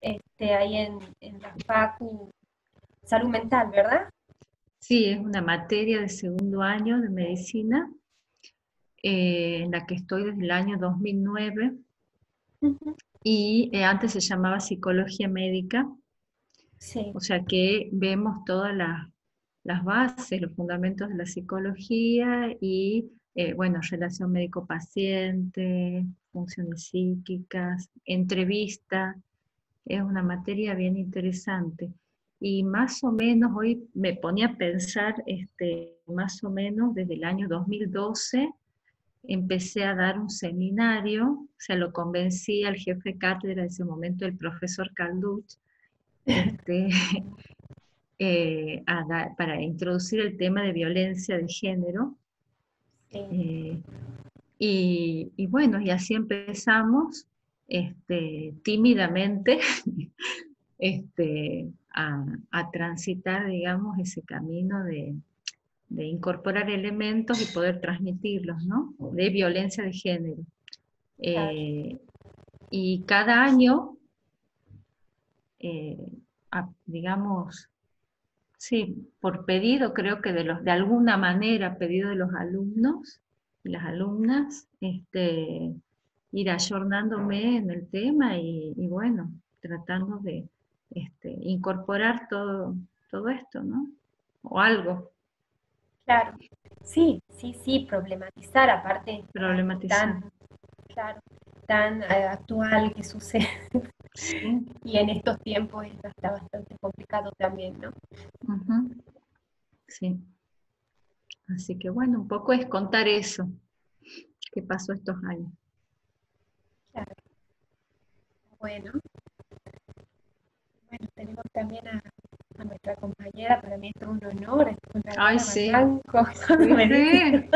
ahí en la Facu, salud mental, ¿verdad? Sí, es una materia de segundo año de medicina, en la que estoy desde el año 2009 Ujú. y antes se llamaba psicología médica, Sí, o sea que vemos todas las bases, los fundamentos de la psicología y, bueno, relación médico-paciente, funciones psíquicas, entrevista. Es una materia bien interesante. Y más o menos hoy me ponía a pensar, más o menos desde el año 2012 empecé a dar un seminario, o sea, lo convencí al jefe de cátedra de ese momento, el profesor Calduch, este, para introducir el tema de violencia de género. sí, eh, y bueno, y así empezamos, tímidamente, a transitar, digamos, ese camino de incorporar elementos y poder transmitirlos, ¿no? De violencia de género. claro, Eh, y cada año, eh, digamos, sí, por pedido, creo que de alguna manera, pedido de los alumnos y las alumnas, ir ayornándome en el tema y bueno, tratando de incorporar todo esto, ¿no? O algo, claro. Sí, sí, sí, problematizar, aparte algo problematizar. tan, claro, tan actual que sucede. Sí, Y en estos tiempos está bastante complicado también, ¿no? ujú, sí. Así que bueno, un poco es contar eso que pasó estos años. Claro. Bueno, bueno, tenemos también a nuestra compañera, para mí es todo un honor, con Ay, Daniela sí, Mayanco, sí, me dice,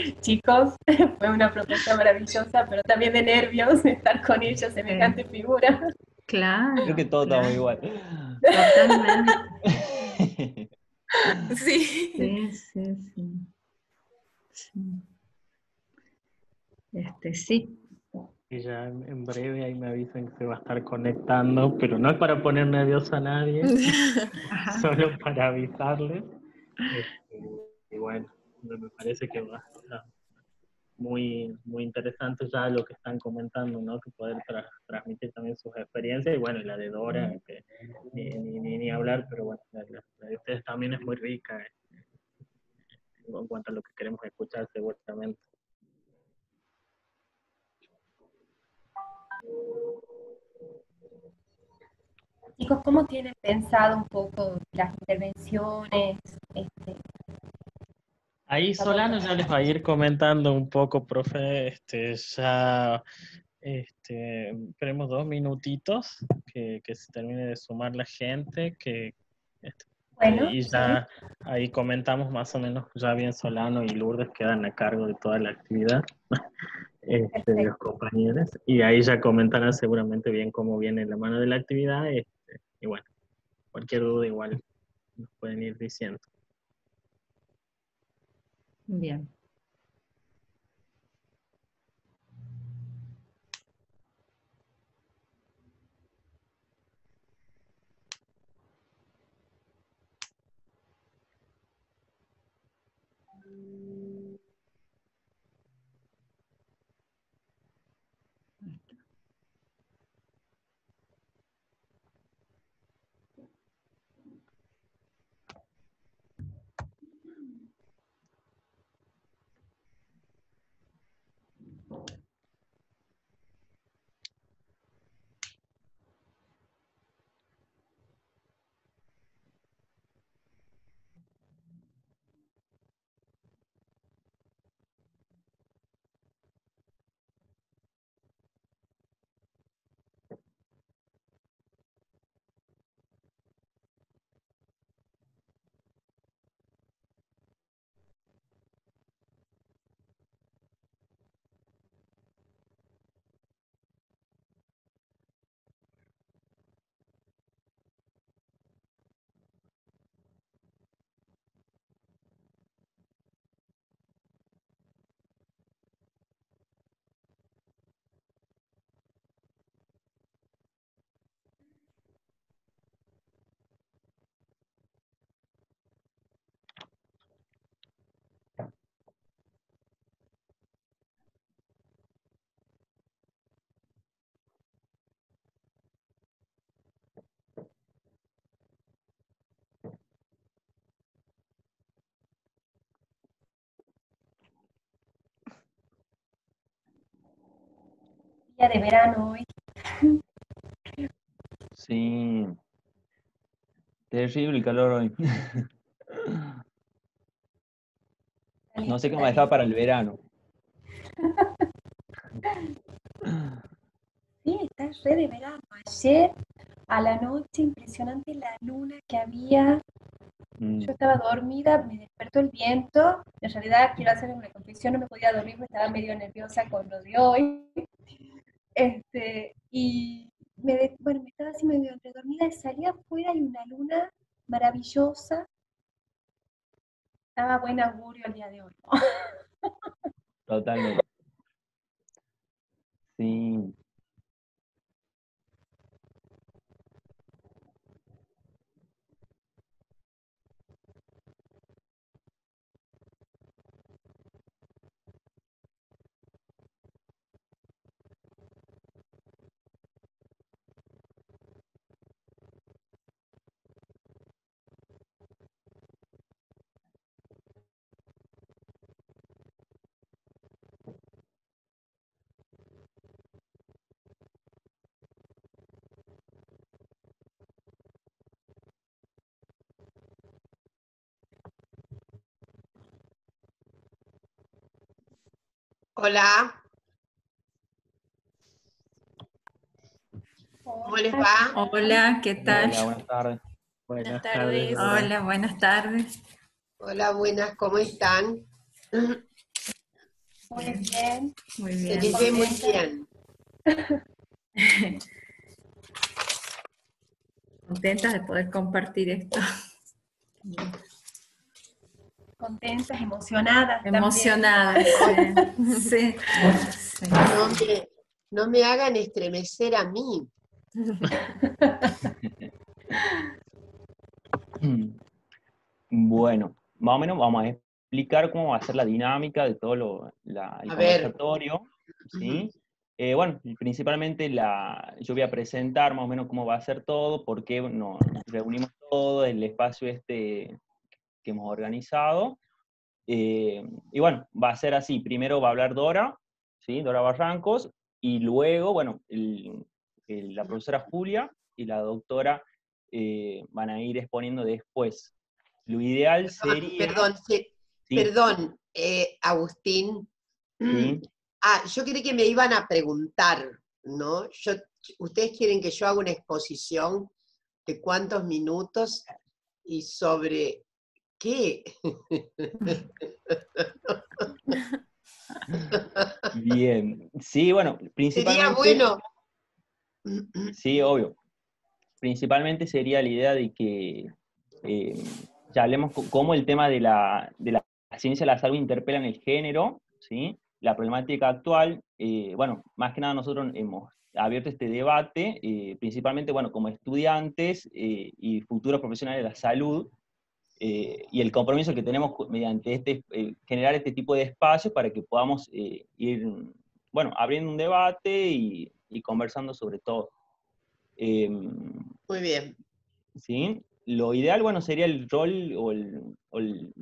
sí, chicos, fue una propuesta maravillosa, pero también de nervios estar con ella, semejante sí, figura. Creo que claro, todos estamos claro, igual. totalmente. Sí. Sí, sí, sí, sí. Sí, Y ya en breve ahí me avisan que se va a estar conectando, pero no es para poner nervioso a nadie, ajá, solo para avisarles. Este, y bueno, me parece que va a estar muy interesante ya lo que están comentando, ¿no? Que poder transmitir también sus experiencias, y bueno, y la de Dora, que ni hablar, pero bueno, la de ustedes también es muy rica, en cuanto a lo que queremos escuchar seguramente. Chicos, ¿cómo tienen pensado un poco las intervenciones? Ahí Vamos Solano ya les va a ir comentando un poco, profe, ya esperemos 2 minutitos que se termine de sumar la gente, este, bueno, y sí, ya ahí comentamos más o menos, ya bien Solano y Lourdes quedan a cargo de toda la actividad, de los perfecto. compañeros, y ahí ya comentarán seguramente bien cómo viene la mano de la actividad, y bueno, cualquier duda igual nos pueden ir diciendo. bien. día de verano hoy. Sí, terrible el calor hoy. No sé qué me va a dejar para el verano. Sí, está re de verano. Ayer a la noche, impresionante la luna que había. Yo estaba dormida, me despertó el viento. En realidad, quiero hacer una confesión, no me podía dormir, me estaba medio nerviosa con lo de hoy. Y bueno, me estaba así medio entre dormida y salí afuera y una luna maravillosa. Estaba buen augurio el día de hoy, ¿no? Totalmente. Sí. Hola, ¿cómo les va? Hola, ¿qué tal? Hola, buenas tardes. Buenas tardes. tardes, Dora. Hola, buenas tardes. Hola, buenas, ¿cómo están? Muy bien. Muy Se bien. les ve muy bien. Contenta de poder compartir esto. Contentas, emocionadas. Emocionada, sí. Sí. No me hagan estremecer a mí. Bueno, más o menos vamos a explicar cómo va a ser la dinámica de todo el A ver. conversatorio, ¿sí? Bueno, principalmente yo voy a presentar más o menos cómo va a ser todo, por qué nos reunimos todos, el espacio que hemos organizado. Y bueno, va a ser así, primero va a hablar Dora, ¿sí? Dora Barrancos, y luego, bueno, la profesora Julia y la doctora van a ir exponiendo después. Lo ideal sería... Perdón, Agustín. ¿Sí? Yo creí que me iban a preguntar, ¿no? Ustedes quieren que yo haga una exposición de cuántos minutos y sobre qué. Bien. Sí, bueno, Sería principalmente... bueno. Sí, obvio. Principalmente sería la idea de que ya hablemos cómo el tema de la ciencia de la salud interpela en el género, ¿sí? La problemática actual. Bueno, más que nada nosotros hemos abierto este debate, principalmente, bueno, como estudiantes y futuros profesionales de la salud, y el compromiso que tenemos mediante generar este tipo de espacios para que podamos ir, bueno, abriendo un debate y conversando sobre todo. Muy bien. ¿Sí? Lo ideal, bueno, sería el rol,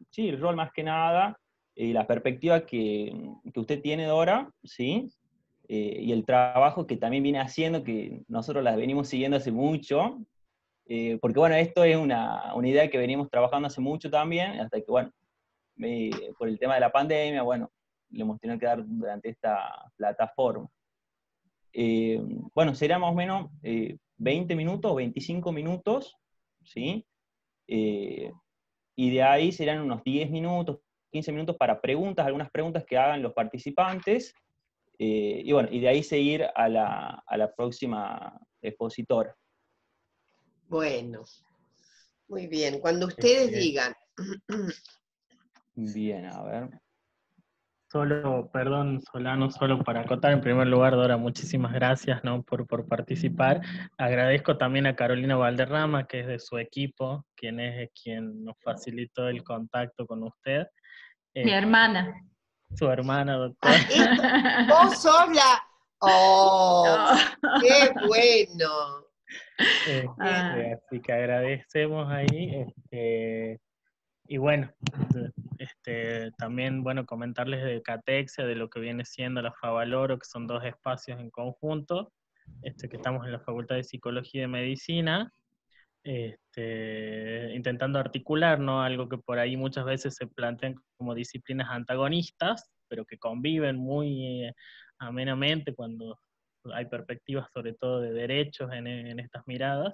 sí, el rol más que nada, la perspectiva que usted tiene, Dora, ¿sí? Y el trabajo que también viene haciendo, que nosotros las venimos siguiendo hace mucho, porque bueno, esto es una idea que venimos trabajando hace mucho también, hasta que bueno, por el tema de la pandemia, bueno, le hemos tenido que dar durante esta plataforma. Bueno, sería más o menos 20 minutos, 25 minutos, ¿sí? Y de ahí serán unos 10 minutos, 15 minutos para preguntas, algunas preguntas que hagan los participantes, y bueno, y de ahí seguir a la próxima expositora. Bueno, muy bien. Cuando ustedes digan. Bien, a ver. Perdón, Solano, solo para acotar, en primer lugar, Dora, muchísimas gracias, ¿no? por participar. Agradezco también a Carolina Valderrama, que es de su equipo, quien nos facilitó el contacto con usted. Mi hermana. Su hermana, doctora. ¡Vos sos la! ¡Oh! ¡Qué bueno! Así que agradecemos ahí. Y bueno, también, bueno, comentarles de Catexia, de lo que viene siendo la Favaloro, que son 2 espacios en conjunto, que estamos en la Facultad de Psicología y de Medicina, intentando articular, ¿no? Algo que por ahí muchas veces se plantean como disciplinas antagonistas, pero que conviven muy amenamente cuando hay perspectivas sobre todo de derechos en estas miradas.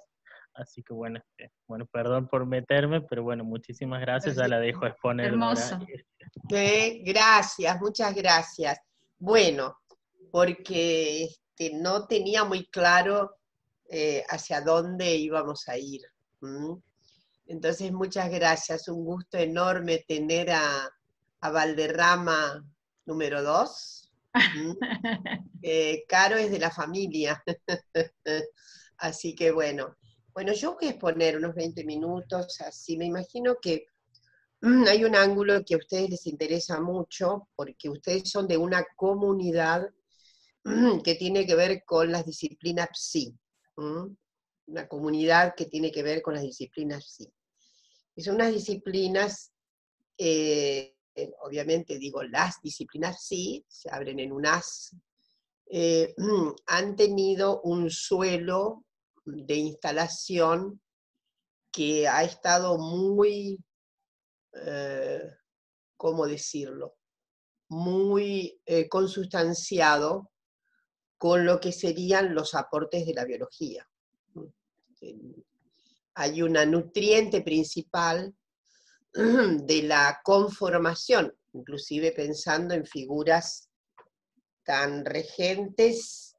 Así que bueno, bueno, perdón por meterme, pero bueno, muchísimas gracias, ya la dejo exponer. Hermoso. Gracias, muchas gracias. Bueno, porque no tenía muy claro hacia dónde íbamos a ir. Entonces, muchas gracias. Un gusto enorme tener a Valderrama número 2. Caro es de la familia. Así que bueno. Bueno, yo voy a exponer unos 20 minutos, así me imagino que hay un ángulo que a ustedes les interesa mucho, porque ustedes son de una comunidad que tiene que ver con las disciplinas psi. Una comunidad que tiene que ver con las disciplinas psi. Y son unas disciplinas, obviamente digo las disciplinas psi, se abren en un as, han tenido un suelo de instalación que ha estado muy, ¿cómo decirlo? Muy consustanciado con lo que serían los aportes de la biología. Hay una nutriente principal de la conformación, inclusive pensando en figuras tan regentes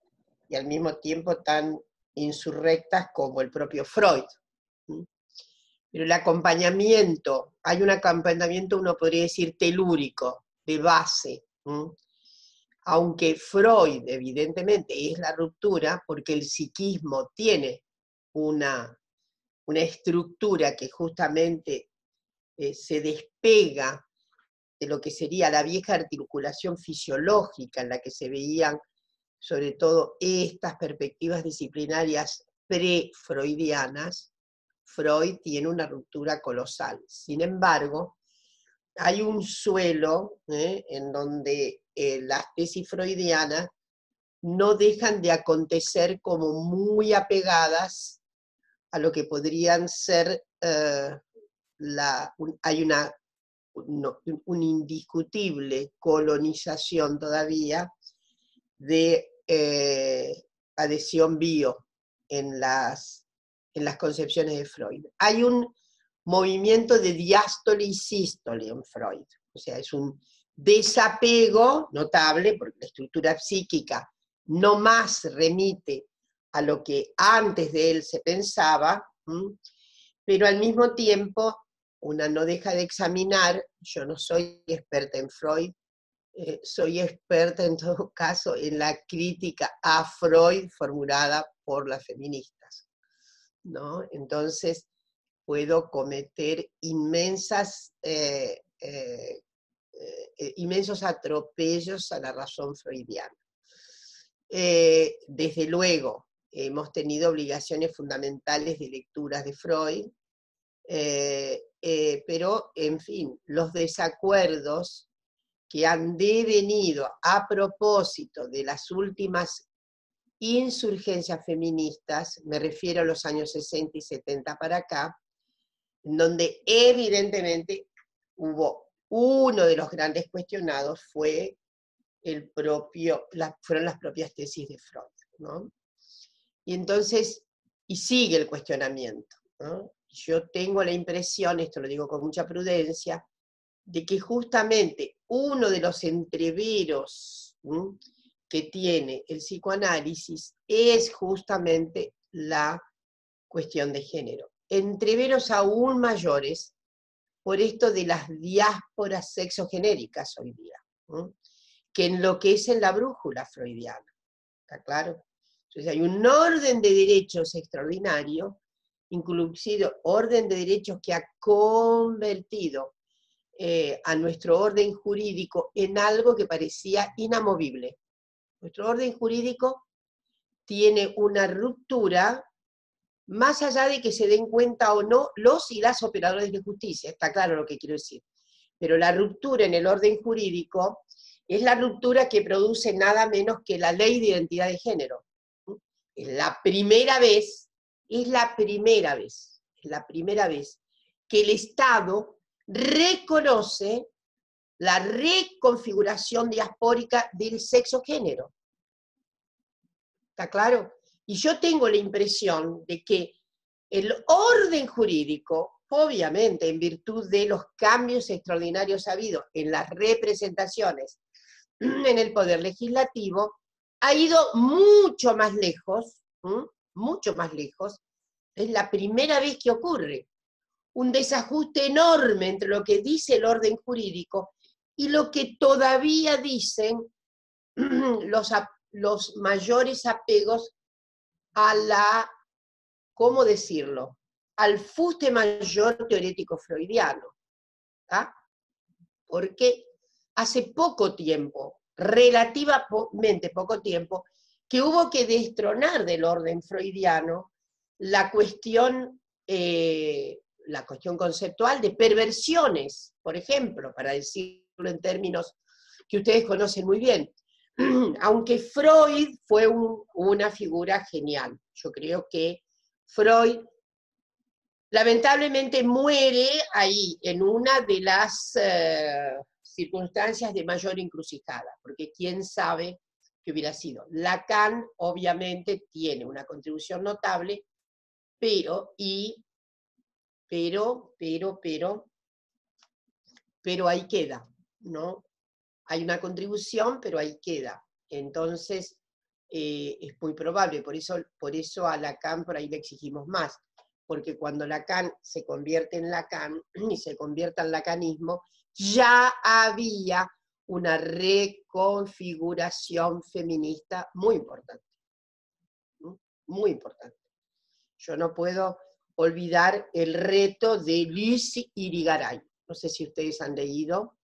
y al mismo tiempo tan insurrectas como el propio Freud. Pero el acompañamiento, hay un acompañamiento, uno podría decir, telúrico, de base. Aunque Freud, evidentemente, es la ruptura, porque el psiquismo tiene una estructura que justamente se despega de lo que sería la vieja articulación fisiológica en la que se veían sobre todo estas perspectivas disciplinarias pre-freudianas. Freud tiene una ruptura colosal. Sin embargo, hay un suelo en donde las tesis freudianas no dejan de acontecer como muy apegadas a lo que podrían ser, hay una indiscutible colonización todavía de adhesión bio en las concepciones de Freud. Hay un movimiento de diástole y sístole en Freud, o sea, es un desapego notable, porque la estructura psíquica no más remite a lo que antes de él se pensaba, pero al mismo tiempo una no deja de examinar, yo no soy experta en Freud, soy experta en todo caso en la crítica a Freud formulada por las feministas, ¿no? Entonces puedo cometer inmensos atropellos a la razón freudiana. Desde luego, hemos tenido obligaciones fundamentales de lecturas de Freud, pero, en fin, los desacuerdos que han devenido a propósito de las últimas insurgencias feministas, me refiero a los años 60 y 70 para acá, en donde evidentemente hubo uno de los grandes cuestionados fueron las propias tesis de Freud, ¿no? Y entonces, y sigue el cuestionamiento, ¿no? Yo tengo la impresión, esto lo digo con mucha prudencia, de que justamente uno de los entreveros que tiene el psicoanálisis es justamente la cuestión de género. Entreveros aún mayores por esto de las diásporas sexogenéricas hoy día, que enloquecen la brújula freudiana. ¿Está claro? Entonces hay un orden de derechos extraordinario, inclusive orden de derechos que ha convertido a nuestro orden jurídico en algo que parecía inamovible. Nuestro orden jurídico tiene una ruptura más allá de que se den cuenta o no los y las operadores de justicia, está claro lo que quiero decir. Pero la ruptura en el orden jurídico es la ruptura que produce nada menos que la ley de identidad de género. Es la primera vez que el Estado reconoce la reconfiguración diaspórica del sexo-género. ¿Está claro? Y yo tengo la impresión de que el orden jurídico, obviamente en virtud de los cambios extraordinarios habidos en las representaciones en el poder legislativo, ha ido mucho más lejos, mucho más lejos. Es la primera vez que ocurre un desajuste enorme entre lo que dice el orden jurídico y lo que todavía dicen los mayores apegos a la, ¿cómo decirlo?, al fuste mayor teorético freudiano. ¿Ah? Porque hace poco tiempo, relativamente poco tiempo, que hubo que destronar del orden freudiano la cuestión conceptual de perversiones, por ejemplo, para decirlo en términos que ustedes conocen muy bien. Aunque Freud fue una figura genial. Yo creo que Freud lamentablemente muere ahí, en una de las circunstancias de mayor encrucijada, porque quién sabe qué hubiera sido. Lacan obviamente tiene una contribución notable, pero ahí queda, ¿no? Hay una contribución, pero ahí queda. Entonces, es muy probable, por eso a Lacan por ahí le exigimos más, porque cuando Lacan se convierte en Lacan y se convierte en lacanismo, ya había una reconfiguración feminista muy importante. Muy importante. Yo no puedo olvidar el reto de Luce Irigaray. No sé si ustedes han leído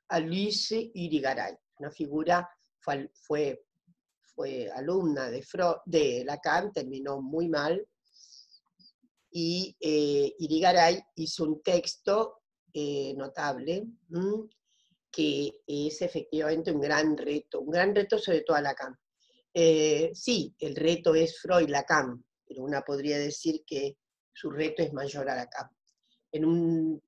a Luce Irigaray, una figura, fue alumna de Lacan, terminó muy mal, y Irigaray hizo un texto notable, que es efectivamente un gran reto sobre todo a Lacan. Sí, el reto es Freud-Lacan, pero una podría decir que su reto es mayor a Lacan. En un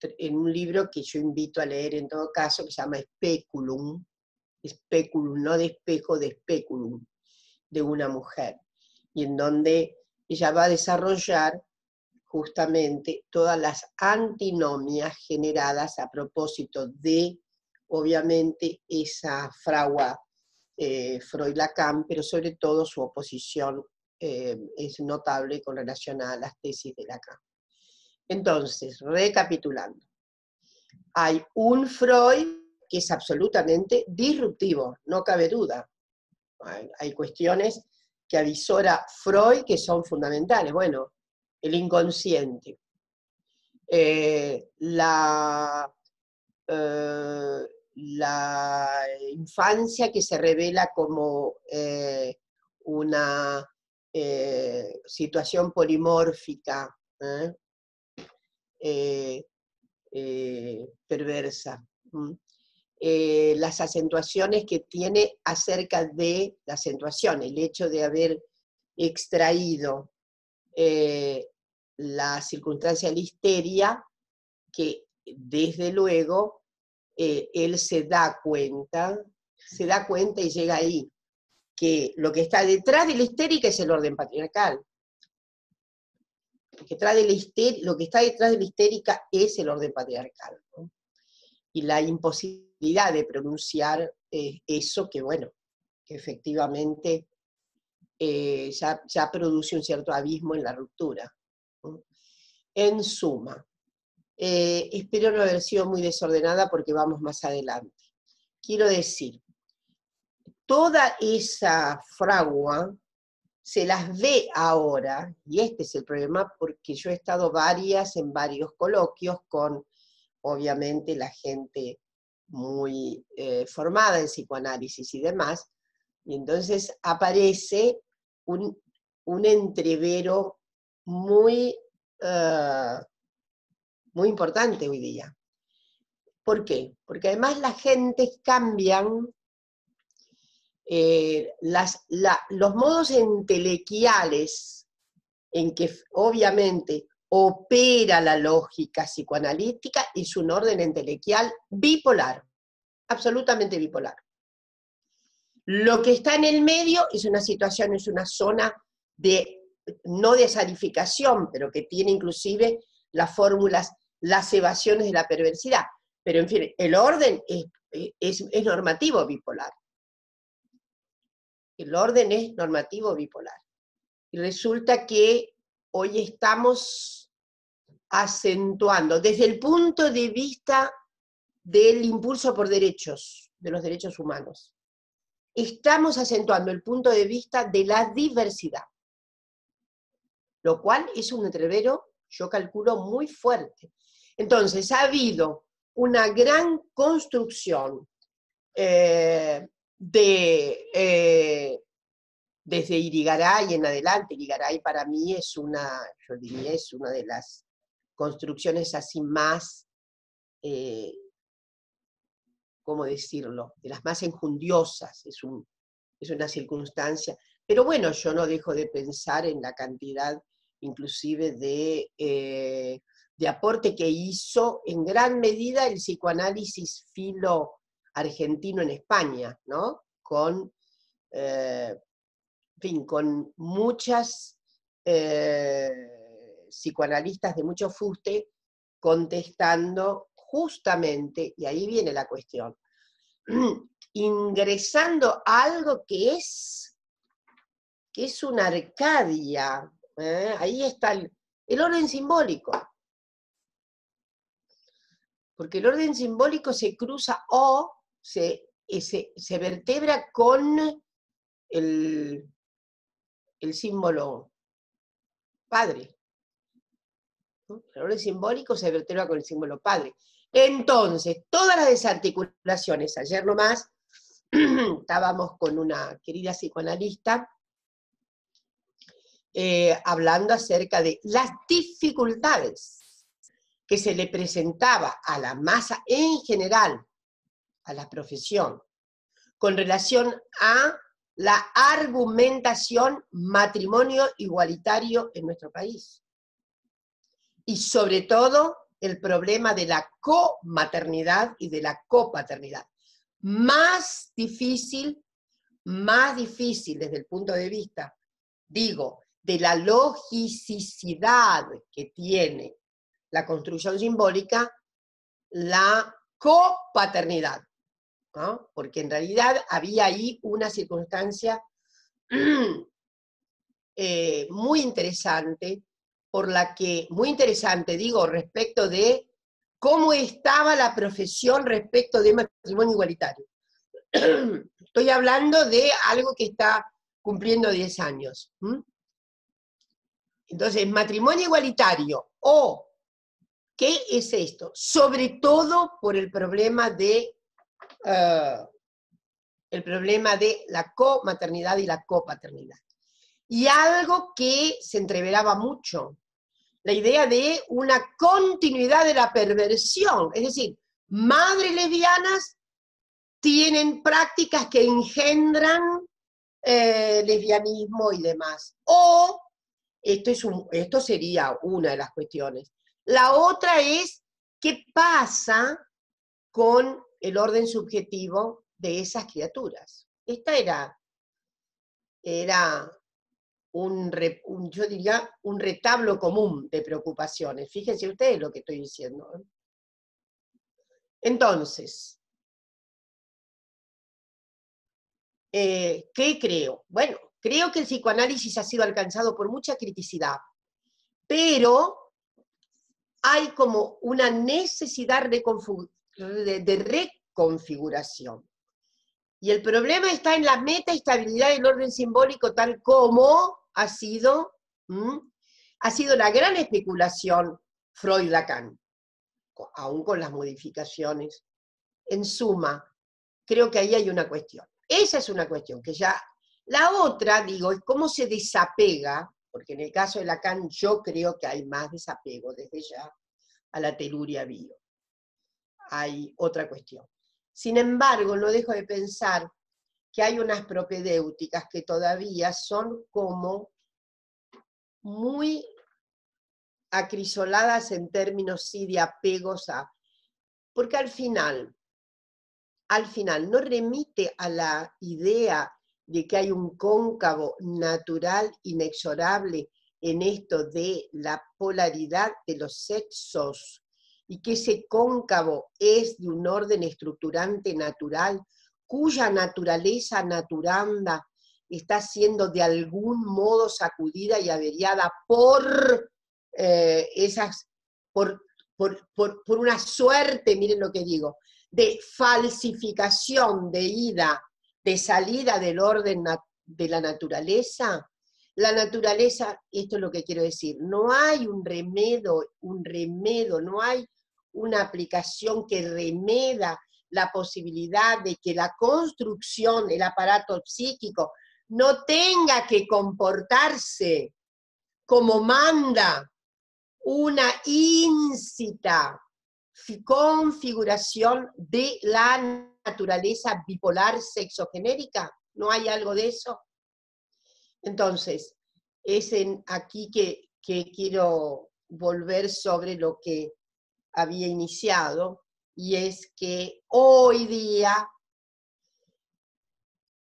libro que yo invito a leer en todo caso, que se llama Speculum, no de espejo, de Speculum, de una mujer, y en donde ella va a desarrollar justamente todas las antinomias generadas a propósito de, obviamente, esa fragua Freud-Lacan, pero sobre todo su oposición es notable con relación a las tesis de Lacan. Entonces, recapitulando, hay un Freud que es absolutamente disruptivo, no cabe duda. Hay cuestiones que avisora Freud que son fundamentales. Bueno, el inconsciente, la infancia que se revela como una situación polimórfica, perversa. Las acentuaciones que tiene acerca de la acentuación, el hecho de haber extraído la circunstancia de la histeria, que desde luego él se da cuenta y llega ahí, que lo que está detrás de la histérica es el orden patriarcal. Lo que está detrás de la histérica es el orden patriarcal, ¿no? Y la imposibilidad de pronunciar eso que, bueno, que efectivamente ya produce un cierto abismo en la ruptura, ¿no? En suma, espero no haber sido muy desordenada porque vamos más adelante. Quiero decir, toda esa fragua se las ve ahora, y este es el problema porque yo he estado en varios coloquios con, obviamente, la gente muy formada en psicoanálisis y demás, y entonces aparece un entrevero muy, muy importante hoy día. ¿Por qué? Porque además las gentes cambian, los modos entelequiales en que obviamente opera la lógica psicoanalítica es un orden entelequial bipolar, absolutamente bipolar. Lo que está en el medio es una situación, es una zona de, no de salificación, pero que tiene inclusive las fórmulas, las evasiones de la perversidad. Pero en fin, el orden es normativo bipolar. El orden es normativo bipolar. Y resulta que hoy estamos acentuando, desde el punto de vista del impulso por derechos, de los derechos humanos, estamos acentuando el punto de vista de la diversidad, lo cual es un entrevero, yo calculo, muy fuerte. Entonces, ha habido una gran construcción desde Irigaray en adelante. Irigaray para mí es una, yo diría, es una de las construcciones así más, ¿cómo decirlo?, de las más enjundiosas, es una circunstancia. Pero bueno, yo no dejo de pensar en la cantidad inclusive de aporte que hizo en gran medida el psicoanálisis filo-argentino en España, ¿no? Con, en fin, con muchas psicoanalistas de mucho fuste contestando justamente, y ahí viene la cuestión, ingresando a algo que es una Arcadia, ahí está el orden simbólico. Porque el orden simbólico se cruza o se vertebra con el símbolo padre. El orden simbólico se vertebra con el símbolo padre. Entonces, todas las desarticulaciones, ayer nomás estábamos con una querida psicoanalista hablando acerca de las dificultades que se le presentaba a la masa en general, a la profesión, con relación a la argumentación matrimonio igualitario en nuestro país. Y sobre todo, el problema de la comaternidad y de la copaternidad. Más difícil desde el punto de vista, digo, de la logicidad que tiene la construcción simbólica, la copaternidad, ¿no? Porque en realidad había ahí una circunstancia muy interesante, digo, respecto de cómo estaba la profesión respecto de matrimonio igualitario. Estoy hablando de algo que está cumpliendo 10 años. Entonces, matrimonio igualitario, ¿qué es esto? Sobre todo por el problema de la comaternidad y la copaternidad. Y algo que se entreveraba mucho, la idea de una continuidad de la perversión, es decir, madres lesbianas tienen prácticas que engendran lesbianismo y demás. O, esto sería una de las cuestiones. La otra es, ¿qué pasa con el orden subjetivo de esas criaturas? Esta era yo diría, un retablo común de preocupaciones. Fíjense ustedes lo que estoy diciendo. Entonces, ¿qué creo? Bueno, creo que el psicoanálisis ha sido alcanzado por mucha criticidad, pero hay como una necesidad de reconfiguración. Y el problema está en la metaestabilidad del orden simbólico tal como ha sido la gran especulación Freud-Lacan, aún con las modificaciones. En suma, creo que ahí hay una cuestión. Esa es una cuestión que ya... La otra, digo, es cómo se desapega, porque en el caso de Lacan yo creo que hay más desapego desde ya a la teluria bio. Hay otra cuestión. Sin embargo, no dejo de pensar que hay unas propedéuticas que todavía son como muy acrisoladas en términos sí de apegos a... Porque al final no remite a la idea de que hay un cóncavo natural inexorable en esto de la polaridad de los sexos, y que ese cóncavo es de un orden estructurante natural, cuya naturaleza naturanda está siendo de algún modo sacudida y averiada por por una suerte, miren lo que digo, de falsificación, de salida del orden de la naturaleza. La naturaleza, esto es lo que quiero decir, no hay un remedio, no hay una aplicación que remeda la posibilidad de que la construcción, el aparato psíquico, no tenga que comportarse como manda una íncita configuración de la naturaleza bipolar sexogenérica. ¿No hay algo de eso? Entonces, es aquí que quiero volver sobre lo que había iniciado, y es que hoy día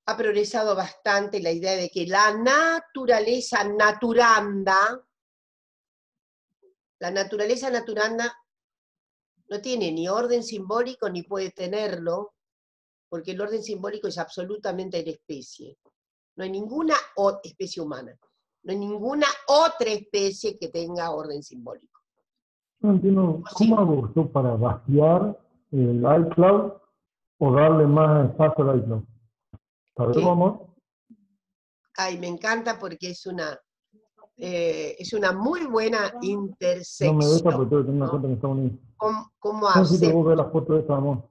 ha progresado bastante la idea de que la naturaleza naturanda no tiene ni orden simbólico ni puede tenerlo, porque el orden simbólico es absolutamente de la especie. No hay ninguna especie humana, no hay ninguna otra especie que tenga orden simbólico. No entiendo, ¿cómo hago yo para vaciar el iCloud o darle más espacio al iCloud? ¿Sabes cómo? Ay, me encanta porque es una muy buena intersección. No me gusta porque tengo que tener una cuenta en Estados Unidos. ¿Cómo hace? No sé si hace? vos ves la foto de esta, amor.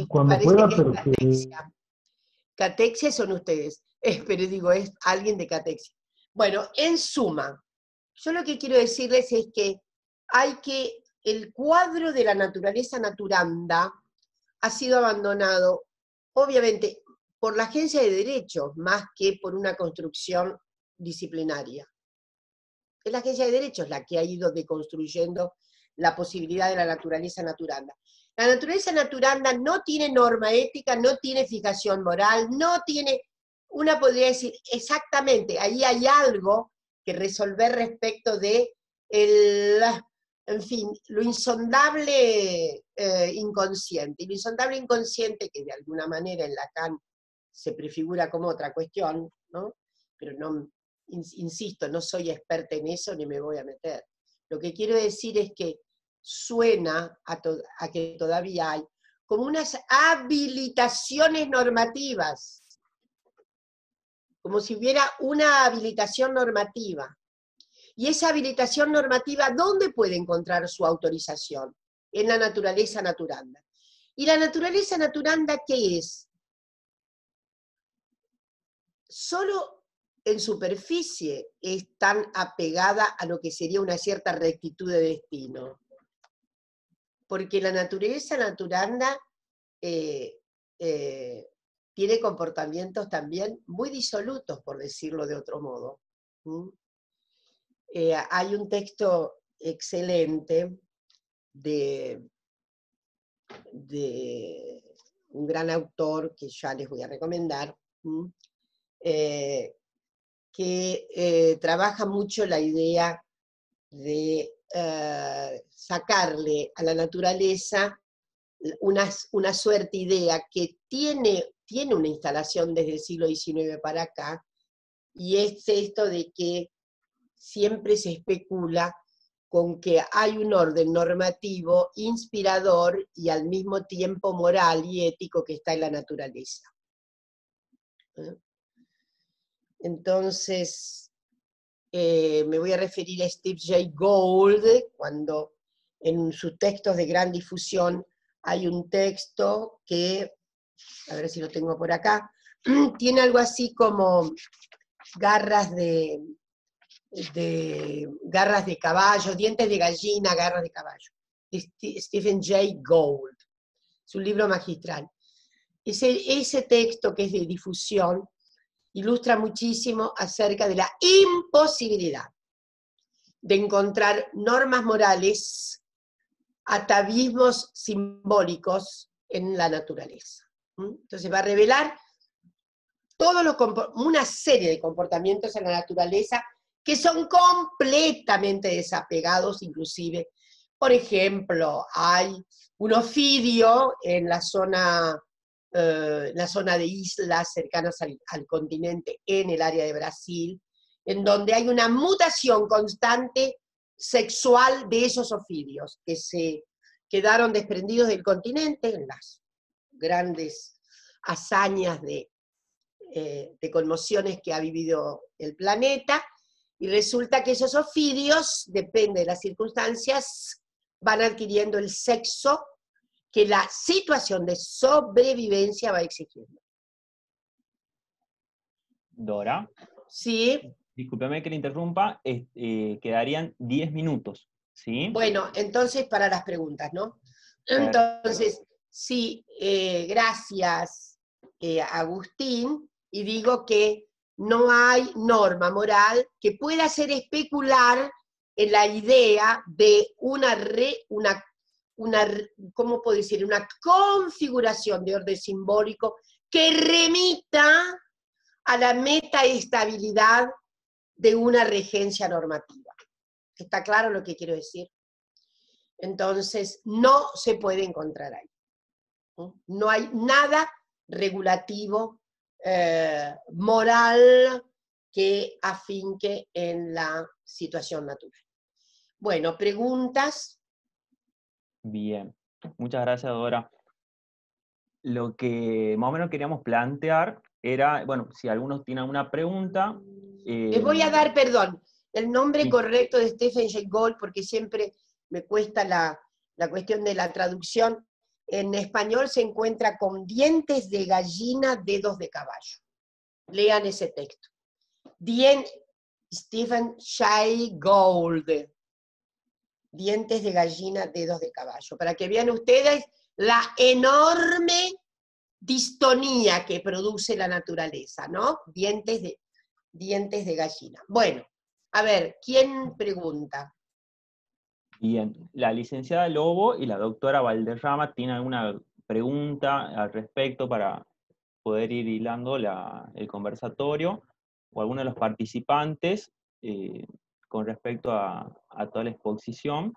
Cuando pueda, pero que... Catexia son ustedes, pero digo, es alguien de Catexia. Bueno, en suma, yo lo que quiero decirles es que el cuadro de la naturaleza naturanda ha sido abandonado, obviamente, por la Agencia de Derechos, más que por una construcción disciplinaria. Es la Agencia de Derechos la que ha ido deconstruyendo la posibilidad de la naturaleza naturanda. La naturaleza naturanda no tiene norma ética, no tiene fijación moral, no tiene, una podría decir, exactamente, ahí hay algo que resolver respecto de en fin, lo insondable inconsciente. Y lo insondable inconsciente, que de alguna manera en Lacan se prefigura como otra cuestión, ¿no? Pero no, insisto, no soy experta en eso ni me voy a meter. Lo que quiero decir es que suena a que todavía hay como unas habilitaciones normativas, como si hubiera una habilitación normativa. Y esa habilitación normativa, ¿dónde puede encontrar su autorización? En la naturaleza naturanda. ¿Y la naturaleza naturanda qué es? Solo en superficie es tan apegada a lo que sería una cierta rectitud de destino. Porque la naturaleza naturanda tiene comportamientos también muy disolutos, por decirlo de otro modo. Hay un texto excelente de un gran autor que ya les voy a recomendar, que trabaja mucho la idea de sacarle a la naturaleza una suerte idea que tiene una instalación desde el siglo XIX para acá, y es esto de que siempre se especula con que hay un orden normativo inspirador y al mismo tiempo moral y ético que está en la naturaleza. Entonces, me voy a referir a Steve Jay Gould, cuando en sus textos de gran difusión hay un texto que, a ver si lo tengo por acá, tiene algo así como garras de caballo, dientes de gallina, garras de caballo. Stephen Jay Gould. Es un libro magistral. Ese texto, que es de difusión, ilustra muchísimo acerca de la imposibilidad de encontrar normas morales, atavismos simbólicos en la naturaleza. Entonces va a revelar una serie de comportamientos en la naturaleza que son completamente desapegados, inclusive. Por ejemplo, hay un ofidio en la zona de islas cercanas al continente, en el área de Brasil, en donde hay una mutación constante sexual de esos ofidios, que se quedaron desprendidos del continente en las grandes hazañas de conmociones que ha vivido el planeta, y resulta que esos ofidios, depende de las circunstancias, van adquiriendo el sexo que la situación de sobrevivencia va exigiendo. Dora. Sí. Discúlpeme que le interrumpa, quedarían 10 minutos, ¿sí? Bueno, entonces para las preguntas, ¿no? Entonces, sí, gracias, Agustín, y digo que no hay norma moral que pueda hacer especular en la idea de ¿cómo puedo decir? Una configuración de orden simbólico que remita a la metaestabilidad de una regencia normativa. ¿Está claro lo que quiero decir? Entonces, no se puede encontrar ahí. No hay nada regulativo, moral, que afinque en la situación natural. Bueno, ¿preguntas? Bien, muchas gracias, Dora. Lo que más o menos queríamos plantear era, bueno, si algunos tienen alguna pregunta... Les voy a dar, perdón, el nombre sí. correcto de Stephen Jay Gould, porque siempre me cuesta la cuestión de la traducción. En español se encuentra con dientes de gallina, dedos de caballo. Lean ese texto. Stephen Jay Gould. Dientes de gallina, dedos de caballo. Para que vean ustedes la enorme distonía que produce la naturaleza, ¿no? Dientes de gallina. Bueno, a ver, ¿quién pregunta? Bien, la licenciada Lobo y la doctora Valderrama tienen alguna pregunta al respecto para poder ir hilando el conversatorio, o alguno de los participantes con respecto a toda la exposición.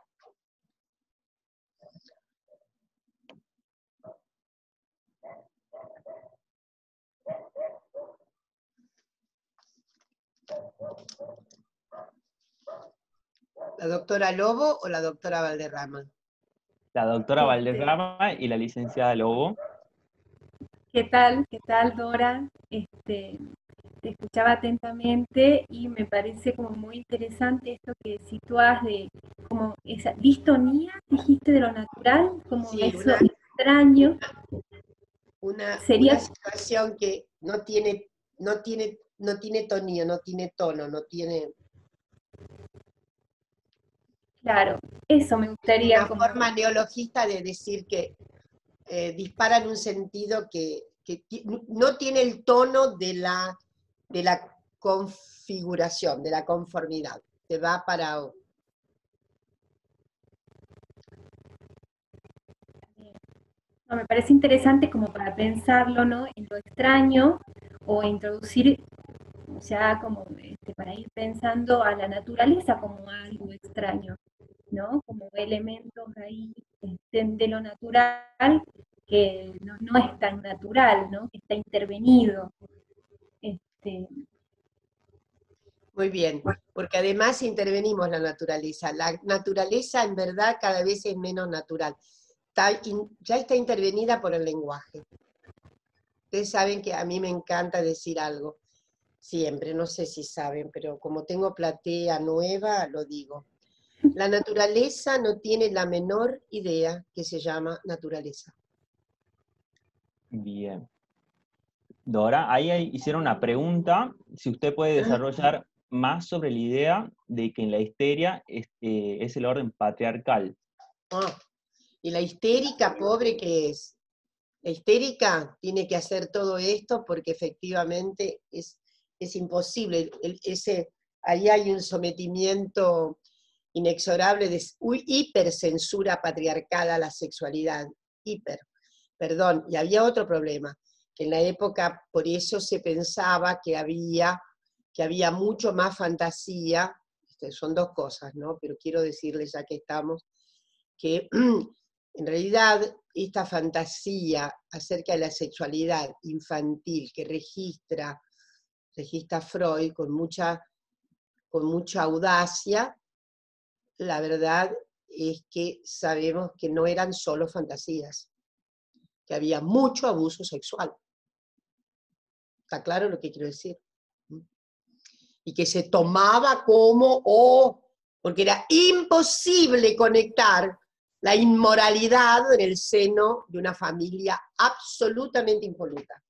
¿La doctora Lobo o la doctora Valderrama? La doctora Valderrama y la licenciada Lobo. ¿Qué tal? ¿Qué tal, Dora? Te escuchaba atentamente y me parece como muy interesante esto que sitúas de como esa distonía, dijiste, de lo natural, como Sí, eso extraño. Una Sería, situación que no tiene tonía, no tiene tono, no tiene... claro, eso me gustaría Una como... forma neologista de decir que dispara en un sentido que no tiene el tono de la configuración, de la conformidad. Se va para... No, me parece interesante como para pensarlo, ¿no? En lo extraño o introducir, o sea, como para ir pensando a la naturaleza como algo extraño, ¿no? Como elementos ahí de lo natural que no es tan natural, ¿no? Que está intervenido. Muy bien, porque además intervenimos la naturaleza. La naturaleza en verdad cada vez es menos natural. Ya está intervenida por el lenguaje. Ustedes saben que a mí me encanta decir algo, siempre, no sé si saben, pero como tengo platea nueva, lo digo. La naturaleza no tiene la menor idea que se llama naturaleza. Bien. Dora, hicieron una pregunta, si usted puede desarrollar más sobre la idea de que en la histeria es el orden patriarcal. ¿Y la histérica, pobre que es? La histérica tiene que hacer todo esto porque efectivamente es imposible. Ahí hay un sometimiento inexorable de hipercensura patriarcal a la sexualidad. Perdón, y había otro problema, que en la época por eso se pensaba que había mucho más fantasía. Son dos cosas, ¿no? Pero quiero decirles, ya que estamos, que en realidad esta fantasía acerca de la sexualidad infantil que registra Freud con mucha audacia, la verdad es que sabemos que no eran solo fantasías, que había mucho abuso sexual. ¿Está claro lo que quiero decir? Y que se tomaba como, porque era imposible conectar la inmoralidad en el seno de una familia absolutamente impoluta.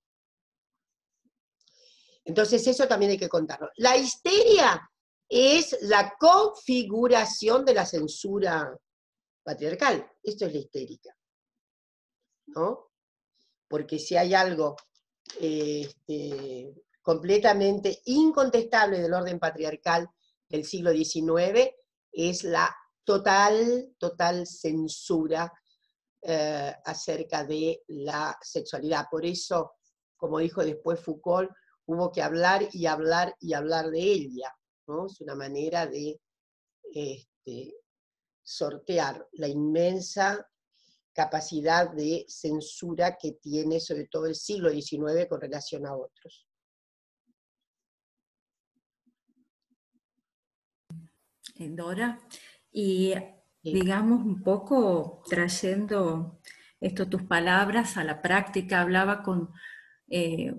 Entonces eso también hay que contarlo. La histeria es la configuración de la censura patriarcal. Esto es la histérica, ¿no? Porque si hay algo completamente incontestable del orden patriarcal del siglo XIX, es la total censura acerca de la sexualidad. Por eso, como dijo después Foucault, hubo que hablar y hablar y hablar de ella, ¿no? Es una manera de sortear la inmensa capacidad de censura que tiene sobre todo el siglo XIX con relación a otros. Dora, y digamos un poco trayendo tus palabras a la práctica, hablaba con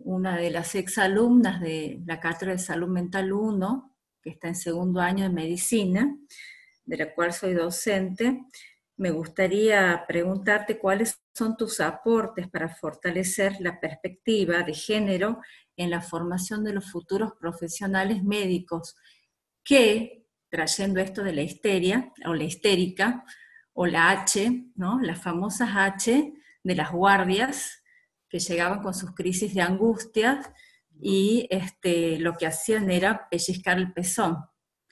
una de las exalumnas de la Cátedra de Salud Mental 1, que está en segundo año de medicina, de la cual soy docente. Me gustaría preguntarte cuáles son tus aportes para fortalecer la perspectiva de género en la formación de los futuros profesionales médicos, que, trayendo esto de la histeria, o la histérica, o la H, ¿no? Las famosas H de las guardias, que llegaban con sus crisis de angustia, y lo que hacían era pellizcar el pezón,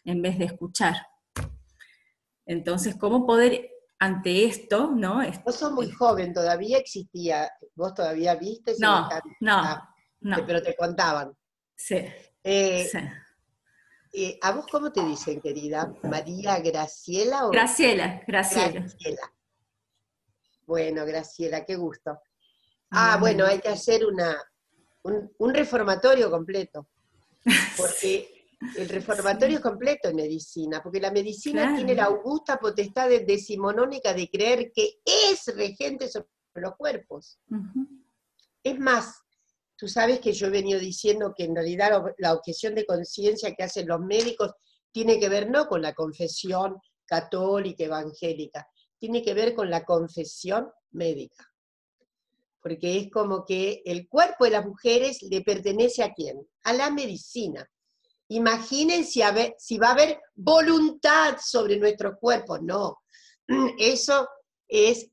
en vez de escuchar. Entonces, ¿cómo poder ante esto, ¿no? Vos sos muy joven, todavía existía, vos todavía viste. No. Pero te contaban. Sí. ¿A vos cómo te dicen, querida? ¿María Graciela o...? Graciela. Bueno, Graciela, qué gusto. Bueno, hay que hacer un reformatorio completo. Porque el reformatorio es completo en medicina, porque la medicina tiene la augusta potestad decimonónica de creer que es regente sobre los cuerpos. Es más, tú sabes que yo he venido diciendo que en realidad la objeción de conciencia que hacen los médicos tiene que ver no con la confesión católica, evangélica, tiene que ver con la confesión médica. Porque es como que el cuerpo de las mujeres le pertenece ¿a quién? A la medicina. Imaginen si va a haber voluntad sobre nuestros cuerpos. No, eso es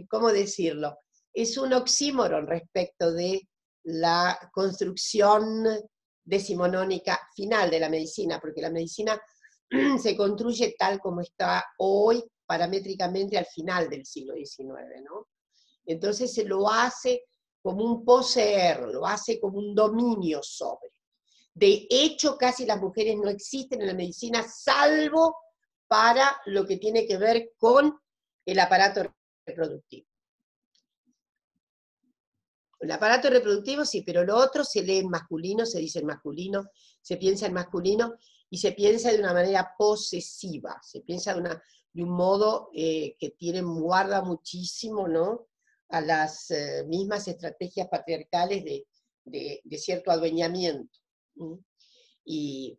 ¿cómo decirlo? Es un oxímoron respecto de la construcción decimonónica final de la medicina, porque la medicina se construye tal como está hoy, paramétricamente al final del siglo XIX, ¿no? Entonces se lo hace como un poseer, lo hace como un dominio sobre. De hecho, casi las mujeres no existen en la medicina, salvo para lo que tiene que ver con el aparato reproductivo. El aparato reproductivo sí, pero lo otro se lee en masculino, se dice en masculino, se piensa en masculino, y se piensa de una manera posesiva, se piensa de un modo que guarda muchísimo, ¿no?, a las mismas estrategias patriarcales de cierto adueñamiento. Y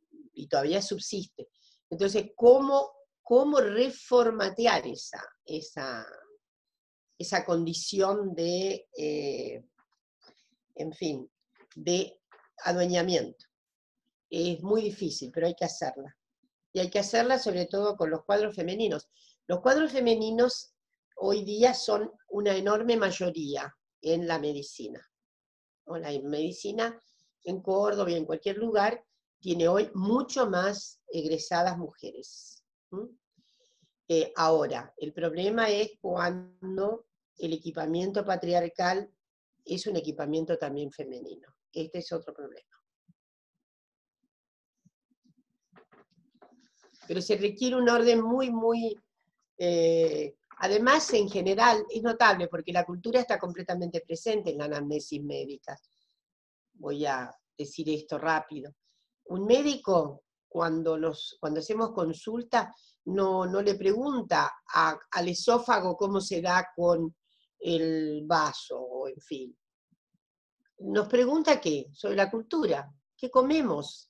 todavía subsiste. Entonces, ¿cómo reformatear esa condición de en fin, de adueñamiento. Es muy difícil, pero hay que hacerla. Y hay que hacerla sobre todo con los cuadros femeninos. Los cuadros femeninos hoy día son una enorme mayoría en la medicina. O la medicina en Córdoba y en cualquier lugar tiene hoy mucho más egresadas mujeres. Ahora, el problema es cuando el equipamiento patriarcal es un equipamiento también femenino. Este es otro problema. Pero se requiere un orden muy... además, en general, es notable porque la cultura está completamente presente en la anamnesis médica. Voy a decir esto rápido. Un médico, cuando hacemos consulta, no le pregunta al esófago cómo se da con el vaso, o en fin. Nos pregunta ¿qué? Sobre la cultura. ¿Qué comemos?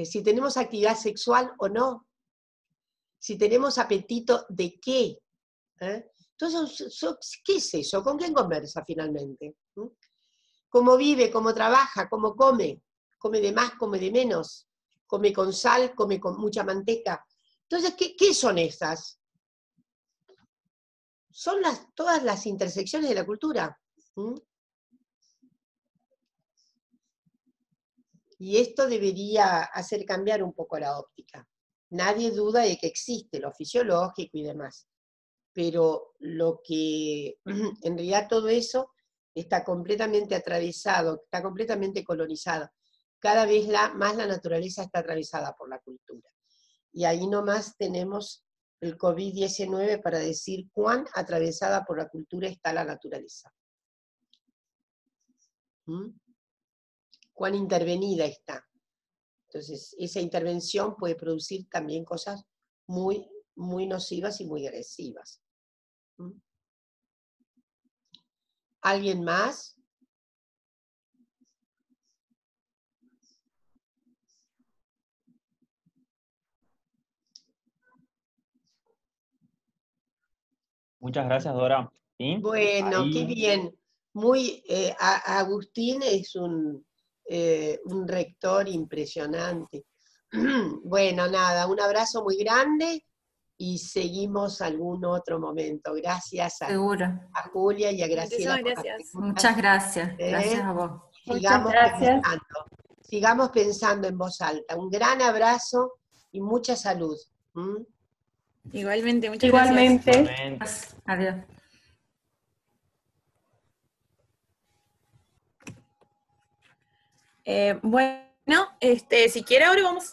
Si tenemos actividad sexual o no. Si tenemos apetito de qué. Entonces, ¿qué es eso? ¿Con quién conversa finalmente? ¿Cómo vive? ¿Cómo trabaja? ¿Cómo come? ¿Come de más? ¿Come de menos? ¿Come con sal? ¿Come con mucha manteca? Entonces, ¿qué son esas? Son todas las intersecciones de la cultura. Y esto debería hacer cambiar un poco la óptica. Nadie duda de que existe lo fisiológico y demás. Pero en realidad todo eso está completamente atravesado, está completamente colonizado. Cada vez más la naturaleza está atravesada por la cultura. Y ahí nomás tenemos el COVID-19 para decir cuán atravesada por la cultura está la naturaleza. Cuán intervenida está. Entonces, esa intervención puede producir también cosas muy, muy nocivas y muy agresivas. ¿Alguien más? Muchas gracias, Dora. ¿Sí? Bueno, qué bien. Agustín es un rector impresionante. Bueno, nada, un abrazo muy grande y seguimos algún otro momento. Gracias Seguro. a Julia y a Graciela. Muchísimas gracias. Muchas gracias. Gracias a vos. Muchas gracias. Sigamos pensando en voz alta. Un gran abrazo y mucha salud. Igualmente, muchas gracias. Igualmente. Adiós. Bueno, si quiere ahora vamos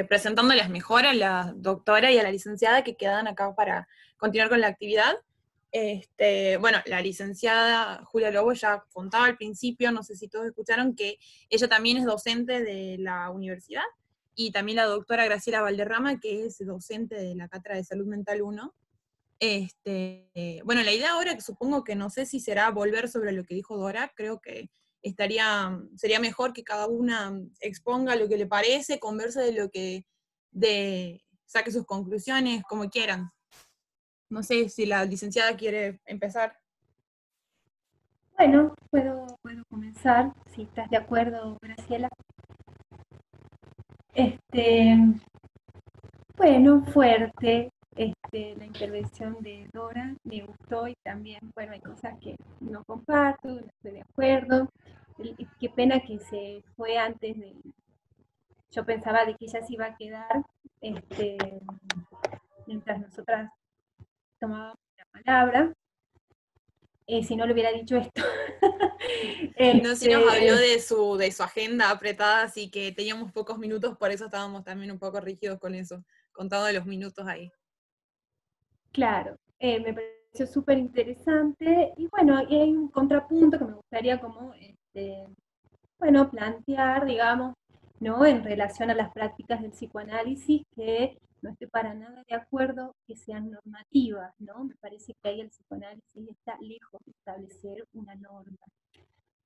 presentándoles mejor a la doctora y a la licenciada que quedan acá para continuar con la actividad. Bueno, la licenciada Julia Lobo ya contaba al principio, no sé si todos escucharon, que ella también es docente de la universidad, y también la doctora Graciela Valderrama, que es docente de la Cátedra de Salud Mental 1. Bueno, la idea ahora, que supongo que no sé si será volver sobre lo que dijo Dora, creo que sería mejor que cada una exponga lo que le parece, converse saque sus conclusiones, como quieran. No sé si la licenciada quiere empezar. Bueno, puedo comenzar, si estás de acuerdo, Graciela. Bueno, fuerte la intervención de Dora, me gustó, y también, bueno, hay cosas que no comparto, no estoy de acuerdo. Qué pena que se fue antes de... Yo pensaba de que ella se iba a quedar mientras nosotras tomábamos la palabra. Si no le hubiera dicho esto. No, si nos habló de su agenda apretada, así que teníamos pocos minutos, por eso estábamos también un poco rígidos con eso, contando los minutos ahí. Claro, me pareció súper interesante, y bueno, y hay un contrapunto que me gustaría como, bueno, plantear, digamos, ¿no? En relación a las prácticas del psicoanálisis, que no estoy para nada de acuerdo que sean normativas, ¿no? Me parece que ahí el psicoanálisis está lejos de establecer una norma.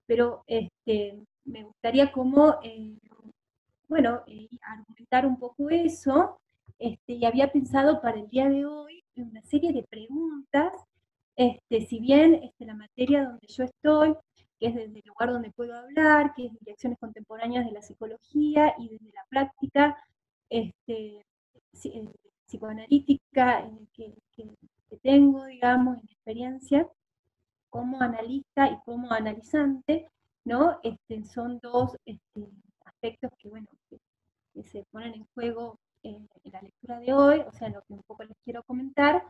Pero me gustaría como, bueno, argumentar un poco eso, y había pensado para el día de hoy una serie de preguntas. Si bien la materia donde yo estoy que es desde el lugar donde puedo hablar, que es Direcciones Contemporáneas de la Psicología, y desde la práctica psicoanalítica que tengo, digamos, en experiencia como analista y como analizante, ¿no? Son dos aspectos que, bueno, que se ponen en juego en la lectura de hoy, o sea, lo que un poco les quiero comentar.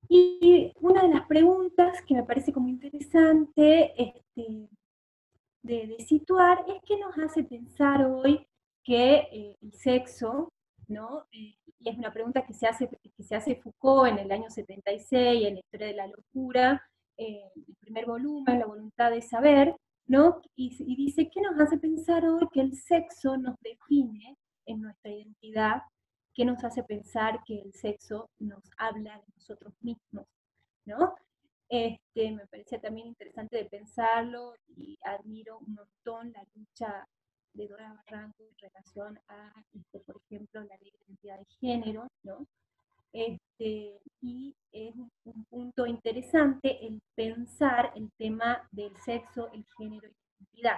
Y una de las preguntas que me parece como interesante de situar es qué nos hace pensar hoy que el sexo, ¿no? Y es una pregunta que se hace Foucault en el año 76, en la Historia de la Locura, el primer volumen, La voluntad de saber, ¿no? Y dice, ¿qué nos hace pensar hoy que el sexo nos define en nuestra identidad? ¿Qué nos hace pensar que el sexo nos habla de nosotros mismos, ¿no? Me parecía también interesante de pensarlo y admiro un montón la lucha de Dora Barranco en relación a, por ejemplo, la ley de identidad de género, ¿no? Y es un punto interesante el pensar el tema del sexo, el género y la identidad,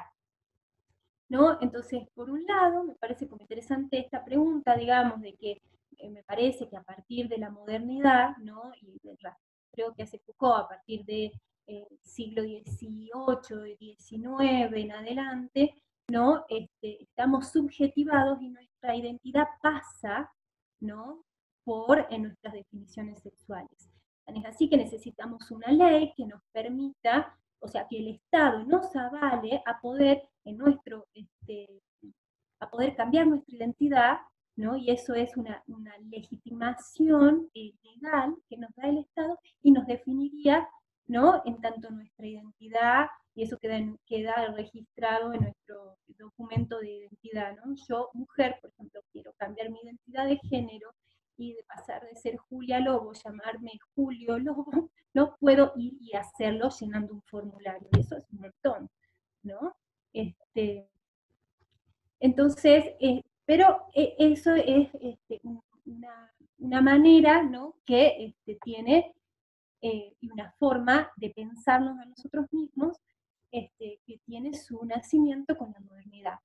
¿no? Entonces, por un lado, me parece como interesante esta pregunta, digamos, de que me parece que a partir de la modernidad, ¿no? Y creo que hace Foucault, a partir del siglo XVIII, XIX en adelante, ¿no? Estamos subjetivados y nuestra identidad pasa, ¿no? Por nuestras definiciones sexuales. Es así que necesitamos una ley que nos permita, o sea, que el Estado nos avale a poder a poder cambiar nuestra identidad, ¿no? Y eso es una legitimación legal que nos da el Estado y nos definiría, ¿no? En tanto nuestra identidad, y eso queda registrado en nuestro documento de identidad, ¿no? Yo, mujer, por ejemplo, quiero cambiar mi identidad de género y de pasar de ser Julia Lobo, llamarme Julio Lobo, no puedo ir y hacerlo llenando un formulario, y eso es un montón, ¿no? Entonces, pero eso es una manera, ¿no? Que tiene y una forma de pensarnos a nosotros mismos que tiene su nacimiento con la modernidad.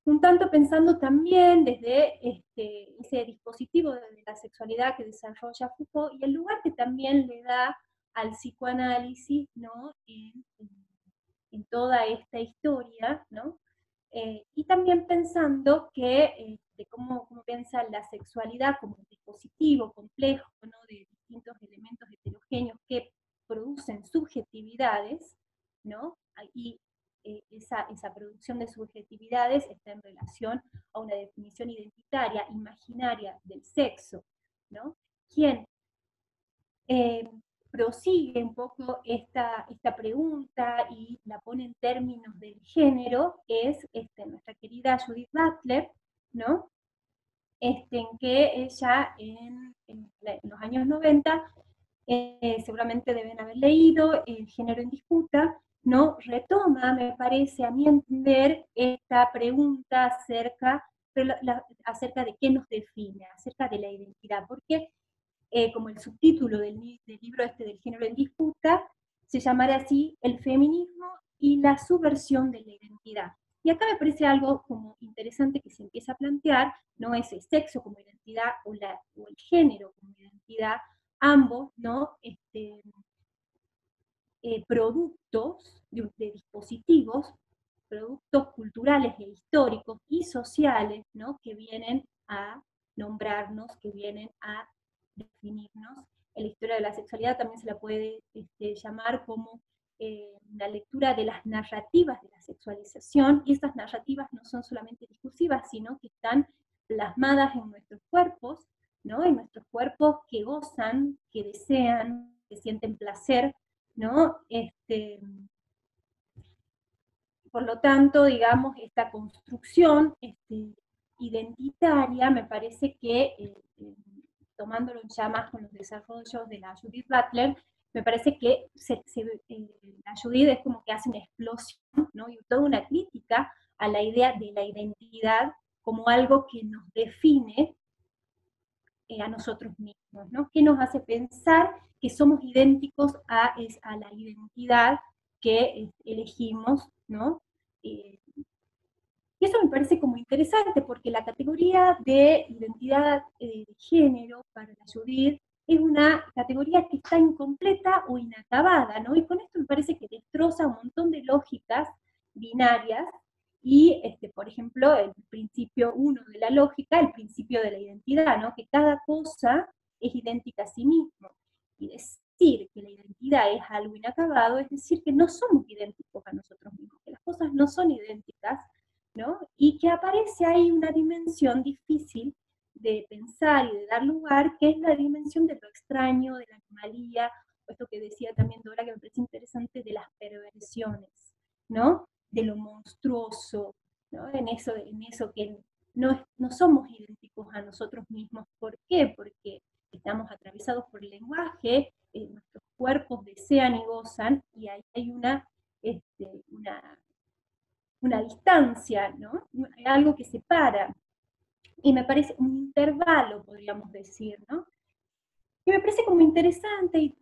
Un tanto pensando también desde ese dispositivo de la sexualidad que desarrolla Foucault y el lugar que también le da al psicoanálisis, ¿no? En toda esta historia, ¿no? Y también pensando que de cómo piensa la sexualidad como un dispositivo complejo, ¿no? De distintos elementos heterogéneos que producen subjetividades, ¿no? Y esa producción de subjetividades está en relación a una definición identitaria, imaginaria del sexo, ¿no? ¿Quién prosigue un poco esta pregunta y la pone en términos del género es nuestra querida Judith Butler, ¿no? En que ella en los años 90, seguramente deben haber leído El género en disputa, ¿no? Retoma, me parece a mi entender, esta pregunta acerca de qué nos define, acerca de la identidad, porque como el subtítulo del libro del género en disputa, se llamará así El feminismo y la subversión de la identidad. Y acá me parece algo como interesante que se empieza a plantear, no es el sexo como identidad o el género como identidad, ambos, ¿no? Productos de dispositivos, productos culturales e históricos y sociales, ¿no? Que vienen a nombrarnos, que vienen a definirnos. En la historia de la sexualidad también se la puede llamar como la lectura de las narrativas de la sexualización, y estas narrativas no son solamente discursivas, sino que están plasmadas en nuestros cuerpos, ¿no? En nuestros cuerpos que gozan, que desean, que sienten placer, ¿no? Por lo tanto, digamos, esta construcción identitaria me parece que, tomándolo ya más con los desarrollos de la Judith Butler, me parece que la Judith es como que hace una explosión, ¿no? Y toda una crítica a la idea de la identidad como algo que nos define a nosotros mismos, ¿no? Que nos hace pensar que somos idénticos a la identidad que elegimos, ¿no? Y eso me parece como interesante, porque la categoría de identidad de género para la Judith es una categoría que está incompleta o inacabada, ¿no? Y con esto me parece que destroza un montón de lógicas binarias y, por ejemplo, el principio 1 de la lógica, el principio de la identidad, ¿no? Que cada cosa es idéntica a sí mismo. Y decir que la identidad es algo inacabado es decir que no somos idénticos a nosotros mismos, que las cosas no son idénticas, ¿no? Y que aparece ahí una dimensión difícil de pensar y de dar lugar, que es la dimensión de lo extraño, de la anomalía, o esto que decía también Dora, que me parece interesante, de las perversiones, ¿no? De lo monstruoso, ¿no? En eso que no somos idénticos a nosotros mismos. ¿Por qué? Porque estamos atravesados por el lenguaje, nuestros cuerpos desean y gozan, y ahí hay una distancia, ¿no? Algo que separa. Y me parece un intervalo, podríamos decir, ¿no? Y me parece como interesante, y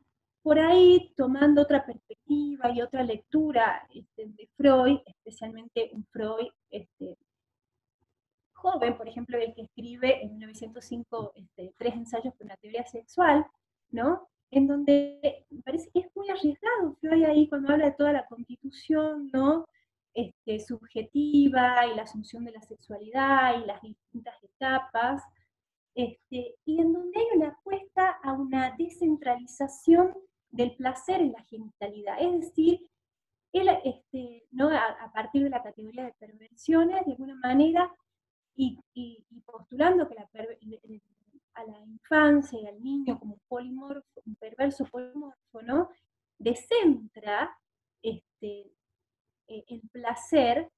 por ahí tomando otra perspectiva y otra lectura de Freud, especialmente un Freud joven, por ejemplo, el que escribe en 1905 3 ensayos por una teoría sexual, ¿no? En donde me parece que es muy arriesgado Freud ahí cuando habla de toda la constitución, ¿no? Subjetiva y la asunción de la sexualidad y las distintas etapas, y en donde hay una apuesta a una descentralización del placer en la genitalidad, es decir, él, ¿no? a partir de la categoría de perversiones, de alguna manera, y postulando que a la infancia y al niño como polimorfo, un perverso polimorfo, ¿no? Descentra el placer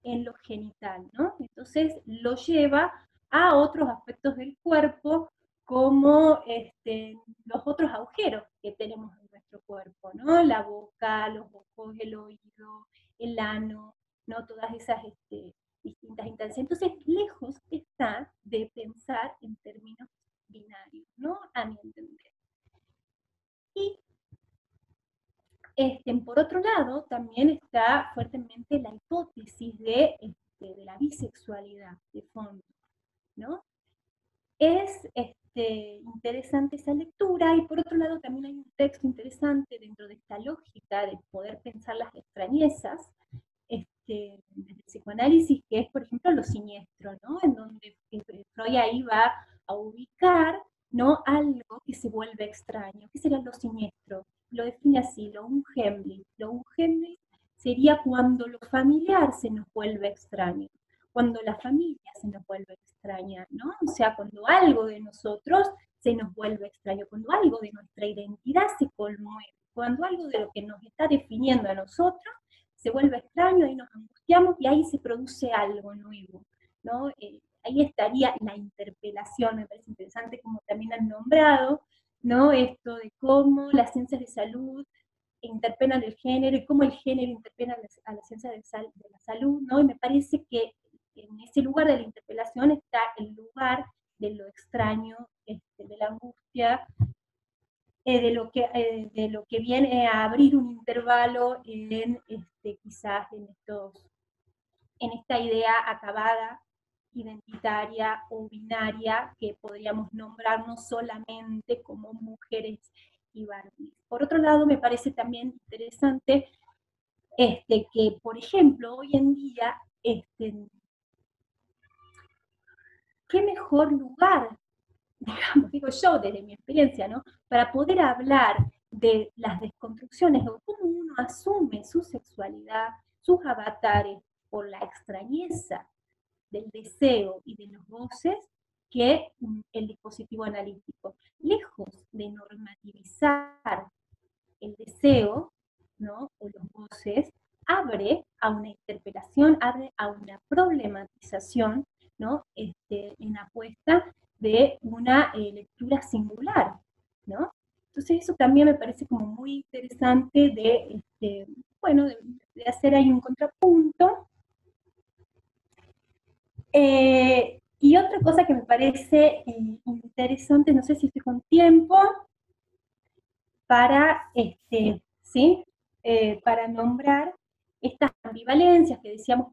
en lo genital, ¿no? Entonces lo lleva a otros aspectos del cuerpo, como los otros agujeros que tenemos en nuestro cuerpo, ¿no? La boca, los ojos, el oído, el ano, ¿no? Todas esas distintas instancias. Entonces, lejos está de pensar en términos binarios, ¿no? A mi entender. Y por otro lado, también está fuertemente la hipótesis de la bisexualidad de fondo, ¿no? Es interesante esa lectura, y por otro lado también hay un texto interesante dentro de esta lógica de poder pensar las extrañezas, desde el psicoanálisis, que es, por ejemplo, lo siniestro, ¿no? En donde Freud ahí va a ubicar, ¿no? Algo que se vuelve extraño. ¿Qué sería lo siniestro? Lo define así, lo unheimlich. Lo unheimlich sería cuando lo familiar se nos vuelve extraño, cuando la familia se nos vuelve extraña, ¿no? O sea, cuando algo de nosotros se nos vuelve extraño, cuando algo de nuestra identidad se conmueve, cuando algo de lo que nos está definiendo a nosotros se vuelve extraño, ahí nos angustiamos y ahí se produce algo nuevo, ¿no? Ahí estaría la interpelación, me parece interesante como también han nombrado, ¿no? Esto de cómo las ciencias de salud interpelan el género y cómo el género interpela a la ciencia de la salud, ¿no? Y me parece que en ese lugar de la interpelación está el lugar de lo extraño, de la angustia, de lo que viene a abrir un intervalo quizás en esta idea acabada, identitaria o binaria, que podríamos nombrarnos solamente como mujeres y varones. Por otro lado, me parece también interesante que, por ejemplo, hoy en día, qué mejor lugar, digamos, digo yo desde mi experiencia, ¿no? Para poder hablar de las desconstrucciones o cómo uno asume su sexualidad, sus avatares, por la extrañeza del deseo y de los goces, que el dispositivo analítico. Lejos de normativizar el deseo, ¿no? O los goces, abre a una interpelación, abre a una problematización, ¿no? En apuesta de una lectura singular, ¿no? Entonces eso también me parece como muy interesante bueno, de hacer ahí un contrapunto. Y otra cosa que me parece interesante, no sé si estoy con tiempo, para, ¿sí? para nombrar estas ambivalencias que decíamos,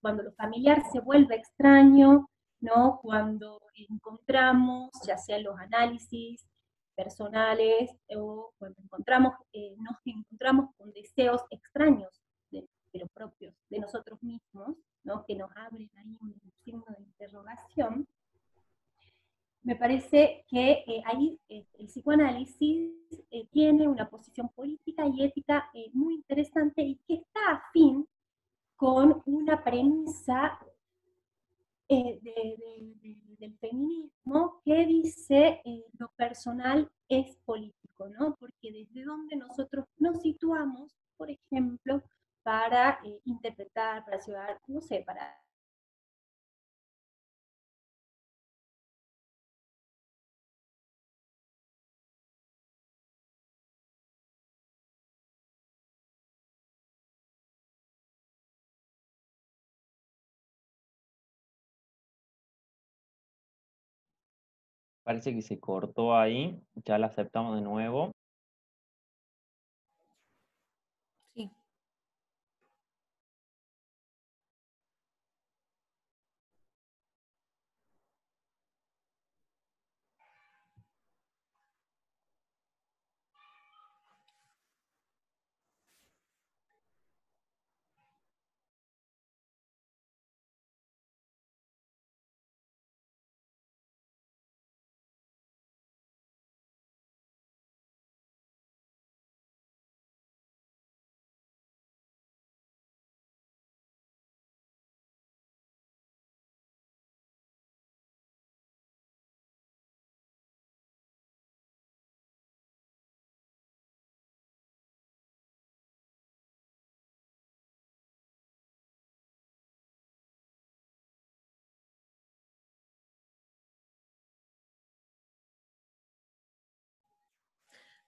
cuando lo familiar se vuelve extraño, ¿no? Cuando encontramos, ya sea en los análisis personales o cuando nos encontramos con deseos extraños de los propios, de nosotros mismos, ¿no? Que nos abren ahí un signo de interrogación. Me parece que ahí el psicoanálisis tiene una posición política y ética muy interesante y que está afín con una premisa del feminismo que dice lo personal es político, ¿no? Porque desde donde nosotros nos situamos, por ejemplo, para interpretar, para llevar, no sé, para Parece que se cortó ahí, ya la aceptamos de nuevo. Sí.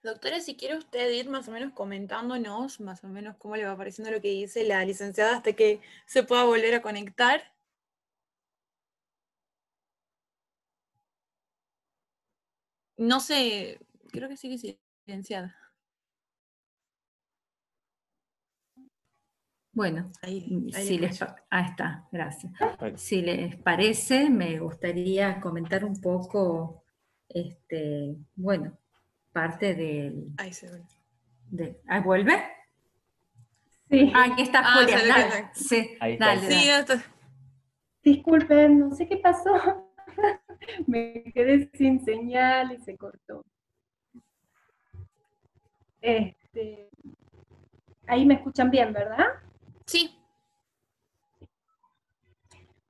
Doctora, si quiere usted ir más o menos comentándonos, más o menos cómo le va pareciendo lo que dice la licenciada hasta que se pueda volver a conectar. No sé, creo que sigue silenciada. Bueno, Ahí si le ahí está, gracias. Perfecto. Si les parece, me gustaría comentar un poco, bueno, parte del... Ahí se ve. ¿Vuelve? sí. Ah, aquí está Julia, salió dale. bien. Sí, Ahí está. dale, Sí, dale. esto- Disculpen, no sé qué pasó. Me quedé sin señal y se cortó. Ahí me escuchan bien, ¿verdad? sí.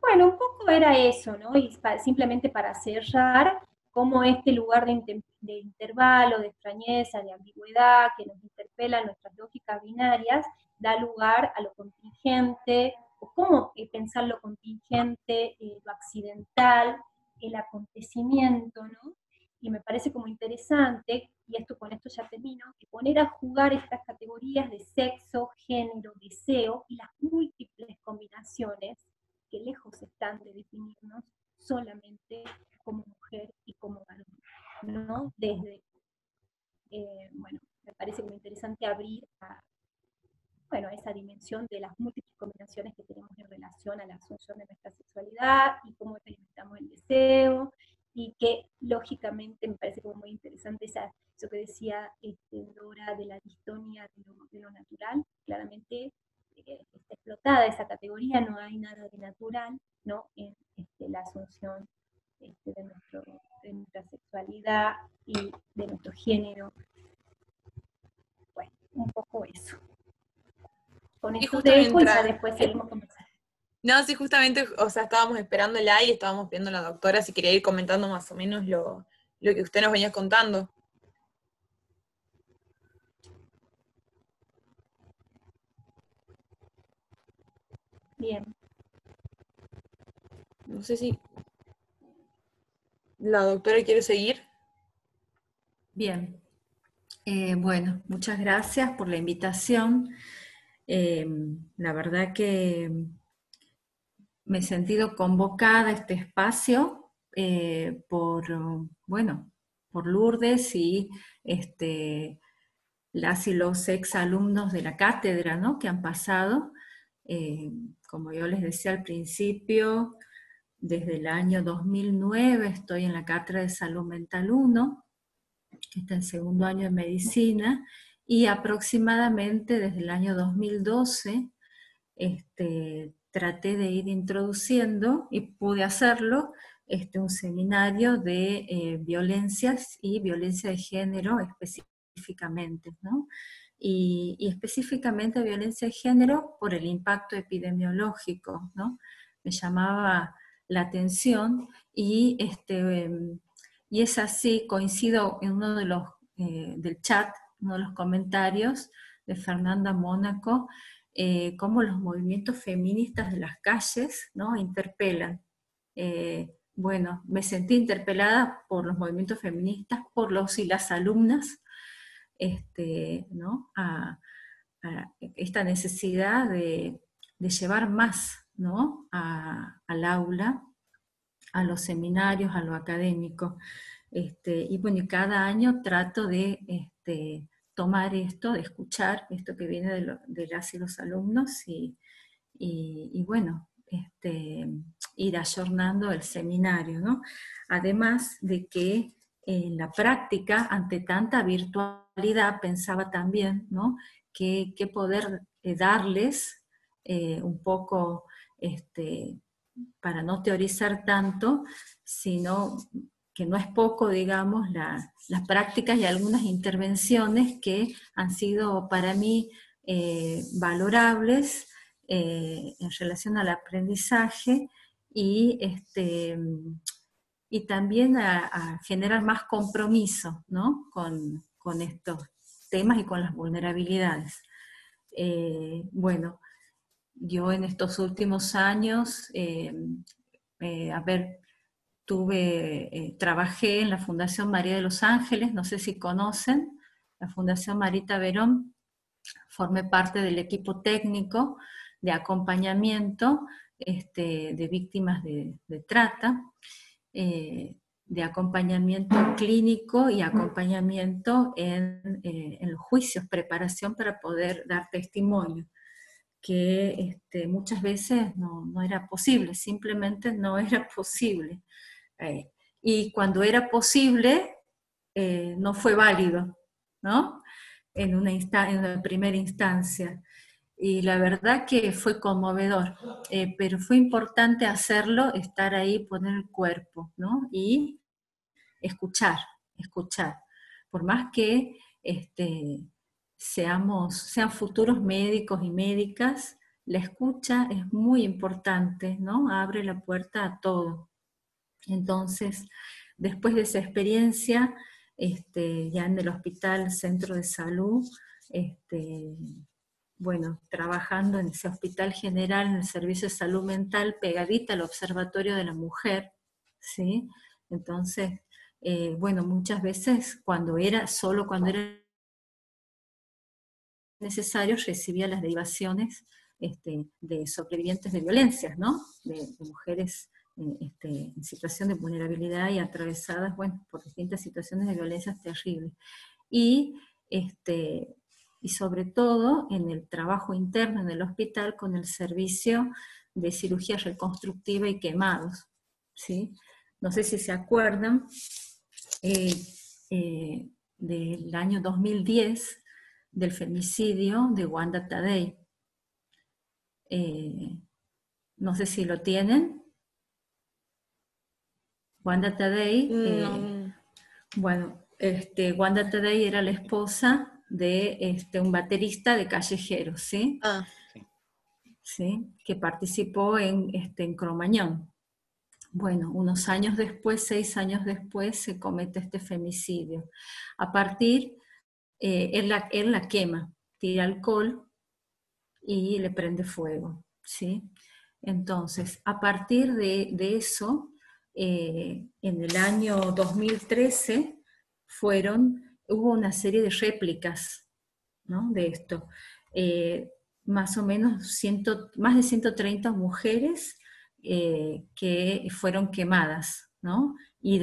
Bueno, un poco era eso, ¿no? Y simplemente para cerrar, cómo este lugar de intervalo, de extrañeza, de ambigüedad, que nos interpela en nuestras lógicas binarias, da lugar a lo contingente, o cómo pensar lo contingente, lo accidental, el acontecimiento, ¿no? Y me parece como interesante, y con esto ya termino, que poner a jugar estas categorías de sexo, género, deseo y las múltiples combinaciones que lejos están de definirnos solamente como mujer y como varón, ¿no? Desde, bueno, me parece muy interesante abrir bueno, a esa dimensión de las múltiples combinaciones que tenemos en relación a la asunción de nuestra sexualidad y cómo experimentamos el deseo, y que lógicamente me parece como muy interesante eso que decía Dora de la distonia de lo natural. Claramente está explotada esa categoría, no hay nada de natural, ¿no? En la asunción de nuestra sexualidad y de nuestro género. Bueno, un poco eso. Con Y esto justo dejo y ya mientras... después seguimos conversando. No, sí, justamente, o sea, estábamos esperándola y estábamos viendo a la doctora si quería ir comentando más o menos lo que usted nos venía contando. Bien. No sé si la doctora quiere seguir. Bien. Bueno, muchas gracias por la invitación. La verdad que me he sentido convocada a este espacio por, bueno, por Lourdes y las y los exalumnos de la cátedra, ¿no?, que han pasado. Como yo les decía al principio, desde el año 2009 estoy en la cátedra de Salud Mental 1, que está en segundo año de medicina, y aproximadamente desde el año 2012 traté de ir introduciendo, y pude hacerlo, un seminario de violencias y violencia de género específicamente, ¿no? Y específicamente violencia de género por el impacto epidemiológico, ¿no? Me llamaba la atención, y es así, coincido en uno de los del chat, uno de los comentarios de Fernanda Mónaco, cómo los movimientos feministas de las calles, ¿no?, interpelan. Bueno, me sentí interpelada por los movimientos feministas, por los y las alumnas, ¿no?, a esta necesidad de llevar más, ¿no?, al aula, a los seminarios, a lo académico. Y bueno, y cada año trato de tomar esto, de escuchar esto que viene de las y los alumnos, y bueno, ir ayornando el seminario, ¿no? Además de que en la práctica, ante tanta virtualidad, pensaba también, ¿no?, que poder darles un poco, para no teorizar tanto, sino que no es poco, digamos, las prácticas y algunas intervenciones que han sido para mí valorables en relación al aprendizaje, y también a generar más compromiso, ¿no?, con estos temas y con las vulnerabilidades. Bueno, yo en estos últimos años, trabajé en la Fundación María de los Ángeles, no sé si conocen, la Fundación Marita Verón. Formé parte del equipo técnico de acompañamiento de víctimas de trata, de acompañamiento clínico y acompañamiento en los juicios, preparación para poder dar testimonio, que muchas veces no era posible, simplemente no era posible. Y cuando era posible, no fue válido, ¿no?, en una primera instancia. Y la verdad que fue conmovedor, pero fue importante hacerlo, estar ahí, poner el cuerpo, ¿no?, y escuchar. Por más que sean futuros médicos y médicas, la escucha es muy importante, ¿no?, abre la puerta a todo. Entonces, después de esa experiencia, ya en el hospital Centro de Salud, bueno, trabajando en ese hospital general, en el servicio de salud mental, pegadita al Observatorio de la Mujer, ¿sí? Entonces, bueno, muchas veces cuando era necesario, recibía las derivaciones de sobrevivientes de violencias, ¿no?, de mujeres en situación de vulnerabilidad y atravesadas, bueno, por distintas situaciones de violencias terribles. Y sobre todo en el trabajo interno en el hospital con el servicio de cirugía reconstructiva y quemados, ¿sí? No sé si se acuerdan del año 2010, del femicidio de Wanda Tadei. No sé si lo tienen. Wanda Tadei, bueno, Wanda Tadei era la esposa de un baterista de Callejeros, ¿sí? Ah. ¿Sí? Que participó en Cromañón. Bueno, unos años después, 6 años después, se comete este femicidio. A partir, él la quema, tira alcohol y le prende fuego, ¿sí? Entonces, a partir de eso, en el año 2013 hubo una serie de réplicas, ¿no?, de esto. Más o menos más de 130 mujeres que fueron quemadas, ¿no?, y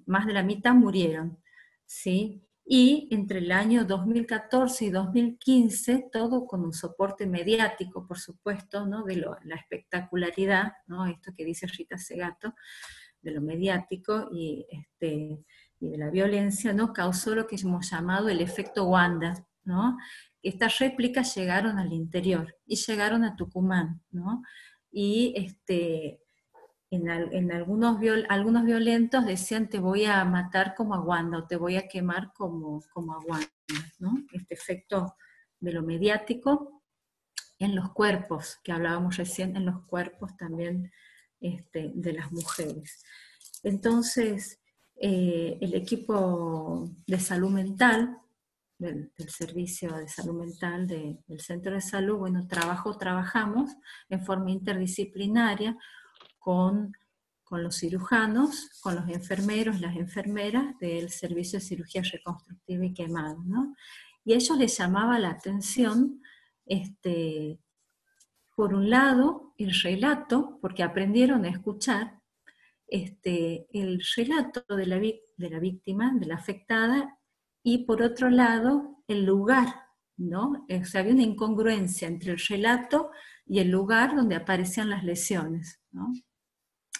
más de la mitad murieron, ¿sí? Y entre el año 2014 y 2015, todo con un soporte mediático, por supuesto, ¿no? De la espectacularidad, ¿no? Esto que dice Rita Segato, de lo mediático y de la violencia, ¿no? Causó lo que hemos llamado el efecto Wanda, ¿no? Estas réplicas llegaron al interior y llegaron a Tucumán, ¿no? Y en algunos violentos decían te voy a matar como a Wanda, o te voy a quemar como a Wanda, ¿no? Este efecto de lo mediático en los cuerpos, que hablábamos recién, en los cuerpos también de las mujeres. Entonces, el equipo de salud mental, del Servicio de Salud Mental del Centro de Salud, bueno, trabajamos en forma interdisciplinaria con los cirujanos, con los enfermeros, las enfermeras del Servicio de Cirugía Reconstructiva y Quemado, ¿no? Y a ellos les llamaba la atención, por un lado, el relato, porque aprendieron a escuchar, el relato de la víctima, de la afectada, y por otro lado, el lugar, ¿no? O sea, había una incongruencia entre el relato y el lugar donde aparecían las lesiones, ¿no?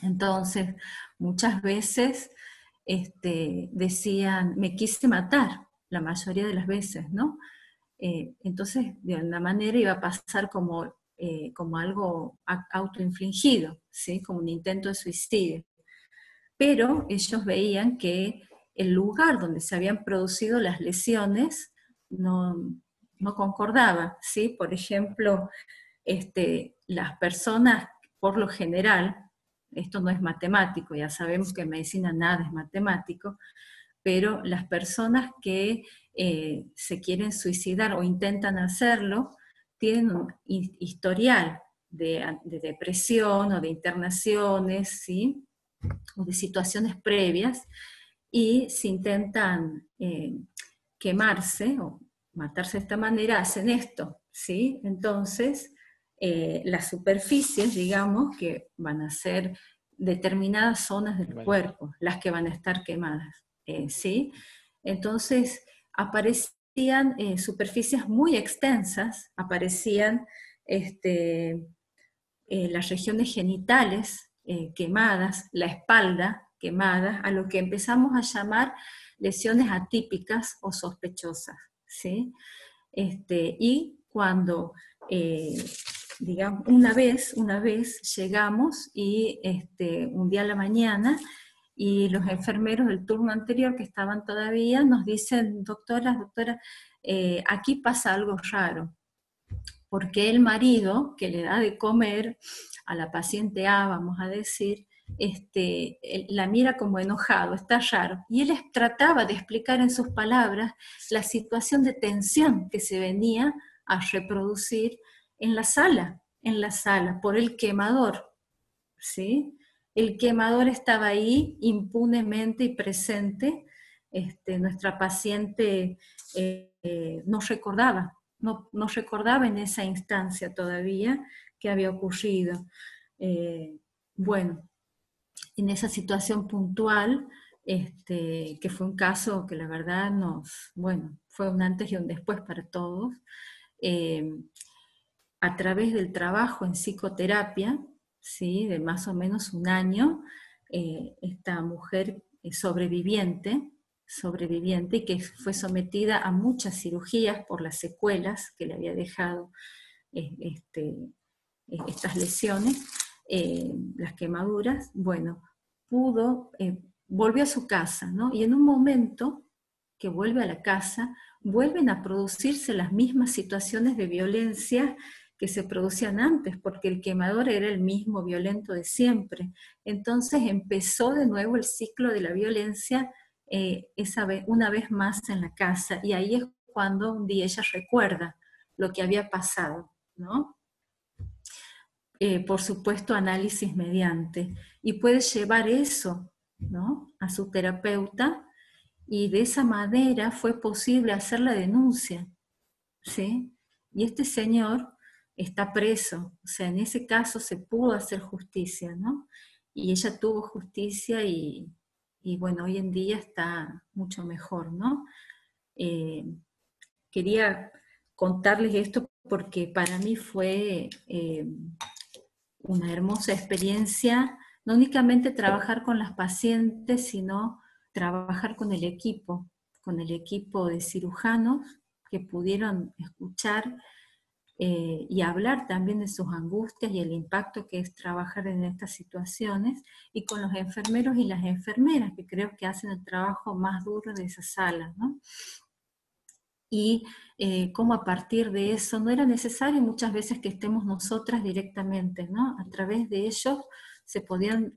Entonces, muchas veces decían, me quise matar, la mayoría de las veces, ¿no? Entonces, de alguna manera iba a pasar como algo autoinfligido, ¿sí? Como un intento de suicidio. Pero ellos veían que el lugar donde se habían producido las lesiones no concordaba, ¿sí? Por ejemplo, las personas, por lo general, esto no es matemático, ya sabemos que en medicina nada es matemático, pero las personas que se quieren suicidar o intentan hacerlo, tienen un historial de depresión o de internaciones, ¿sí? O de situaciones previas, y si intentan quemarse o matarse de esta manera, hacen esto, ¿sí? Entonces, las superficies, digamos, que van a ser determinadas zonas del cuerpo, las que van a estar quemadas, ¿sí? Entonces, aparecían superficies muy extensas, aparecían las regiones genitales quemadas, la espalda quemada, a lo que empezamos a llamar lesiones atípicas o sospechosas, ¿sí? Y cuando, digamos, una vez llegamos y un día a la mañana, y los enfermeros del turno anterior que estaban todavía nos dicen, doctora, aquí pasa algo raro, porque el marido que le da de comer a la paciente A, vamos a decir, la mira como enojado, está raro. Y él trataba de explicar en sus palabras la situación de tensión que se venía a reproducir en la sala, por el quemador, ¿sí? El quemador estaba ahí impunemente y presente. Nuestra paciente no recordaba en esa instancia todavía qué había ocurrido. Bueno, en esa situación puntual, que fue un caso que la verdad fue un antes y un después para todos, a través del trabajo en psicoterapia, ¿sí? De más o menos un año, esta mujer sobreviviente, que fue sometida a muchas cirugías por las secuelas que le había dejado estas lesiones, las quemaduras, bueno, volvió a su casa, ¿no? Y en un momento que vuelve a la casa, vuelven a producirse las mismas situaciones de violencia que se producían antes, porque el quemador era el mismo violento de siempre. Entonces empezó de nuevo el ciclo de la violencia una vez más en la casa, y ahí es cuando un día ella recuerda lo que había pasado, ¿no? Por supuesto, análisis mediante, y puede llevar eso, ¿no? A su terapeuta, y de esa manera fue posible hacer la denuncia, ¿sí? Y este señor está preso, o sea, en ese caso se pudo hacer justicia, ¿no? Y ella tuvo justicia y bueno, hoy en día está mucho mejor, ¿no? quería contarles esto porque para mí fue una hermosa experiencia, no únicamente trabajar con las pacientes, sino trabajar con el equipo de cirujanos que pudieron escuchar y hablar también de sus angustias y el impacto que es trabajar en estas situaciones, y con los enfermeros y las enfermeras, que creo que hacen el trabajo más duro de esa sala, ¿no? Y cómo a partir de eso no era necesario muchas veces que estemos nosotras directamente, ¿no? A través de ellos se podían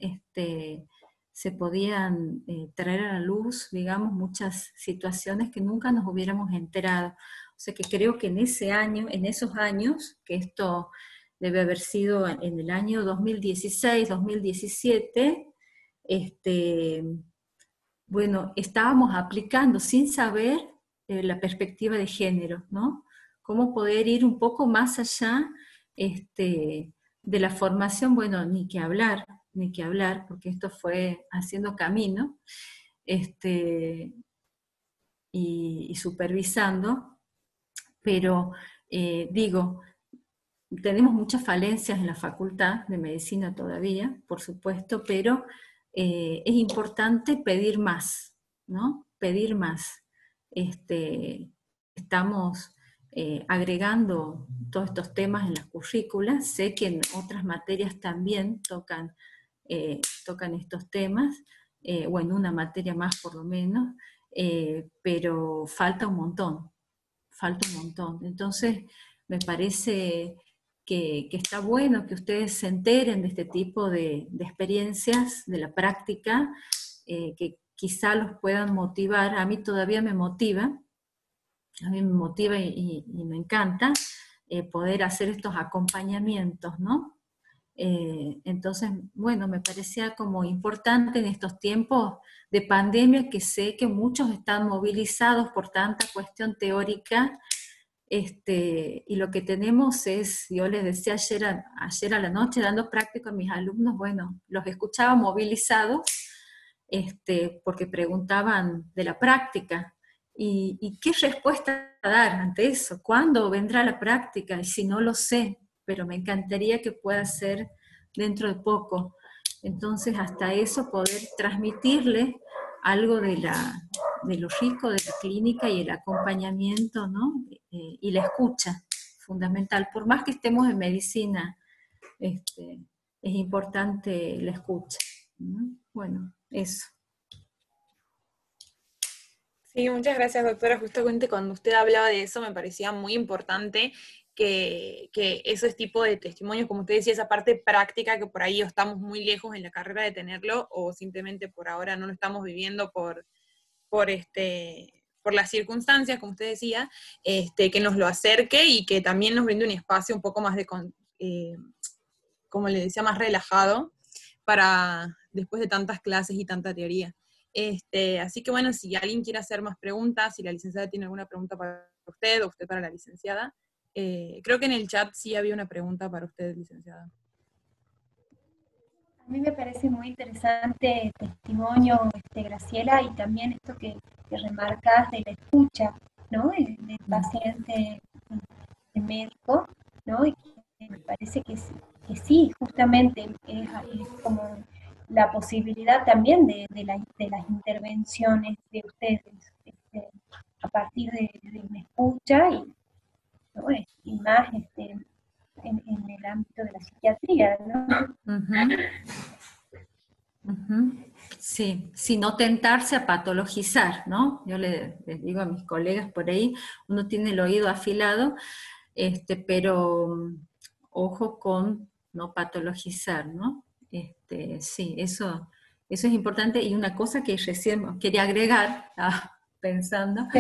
traer a la luz, digamos, muchas situaciones que nunca nos hubiéramos enterado. O sea que creo que en esos años, que esto debe haber sido en el año 2016, 2017, bueno, estábamos aplicando sin saber la perspectiva de género, ¿no? Cómo poder ir un poco más allá de la formación, bueno, ni que hablar, porque esto fue haciendo camino, y supervisando, pero digo, tenemos muchas falencias en la Facultad de Medicina todavía, por supuesto, pero es importante pedir más, ¿no? Pedir más. Estamos agregando todos estos temas en las currículas. Sé que en otras materias también tocan estos temas, o en una materia más por lo menos, pero falta un montón. Entonces, me parece que está bueno que ustedes se enteren de este tipo de experiencias, de la práctica, que quizá los puedan motivar. A mí todavía me motiva, y me encanta poder hacer estos acompañamientos, ¿no? Entonces, bueno, me parecía como importante en estos tiempos de pandemia, que sé que muchos están movilizados por tanta cuestión teórica, y lo que tenemos es, yo les decía ayer a la noche dando práctica a mis alumnos, bueno, los escuchaba movilizados, porque preguntaban de la práctica, y qué respuesta dar ante eso, ¿cuándo vendrá la práctica? Y si no lo sé, pero me encantaría que pueda ser dentro de poco. Entonces, hasta eso, poder transmitirle algo de lo rico de la clínica y el acompañamiento, ¿no? Y la escucha, fundamental. Por más que estemos en medicina, es importante la escucha, ¿no? Bueno, eso. Sí, muchas gracias, doctora. Justamente cuando usted hablaba de eso, me parecía muy importante que esos tipos de testimonios, como usted decía, esa parte práctica, que por ahí estamos muy lejos en la carrera de tenerlo, o simplemente por ahora no lo estamos viviendo por las circunstancias, como usted decía, que nos lo acerque y que también nos brinde un espacio un poco más como le decía, más relajado para después de tantas clases y tanta teoría. Así que bueno, si alguien quiere hacer más preguntas, si la licenciada tiene alguna pregunta para usted o usted para la licenciada, creo que en el chat sí había una pregunta para usted, licenciada. A mí me parece muy interesante el testimonio, Graciela, y también esto que remarcas de la escucha, ¿no? Del paciente, del médico, ¿no? Y que me parece que sí, justamente es como la posibilidad también de las intervenciones de ustedes, a partir de una escucha, y, ¿no? Y más en el ámbito de la psiquiatría, ¿no? Sí, sin no tentarse a patologizar, ¿no? Yo les digo a mis colegas por ahí, uno tiene el oído afilado, pero ojo con no patologizar, ¿no? Sí, eso es importante. Y una cosa que recién quería agregar, pensando, Sí.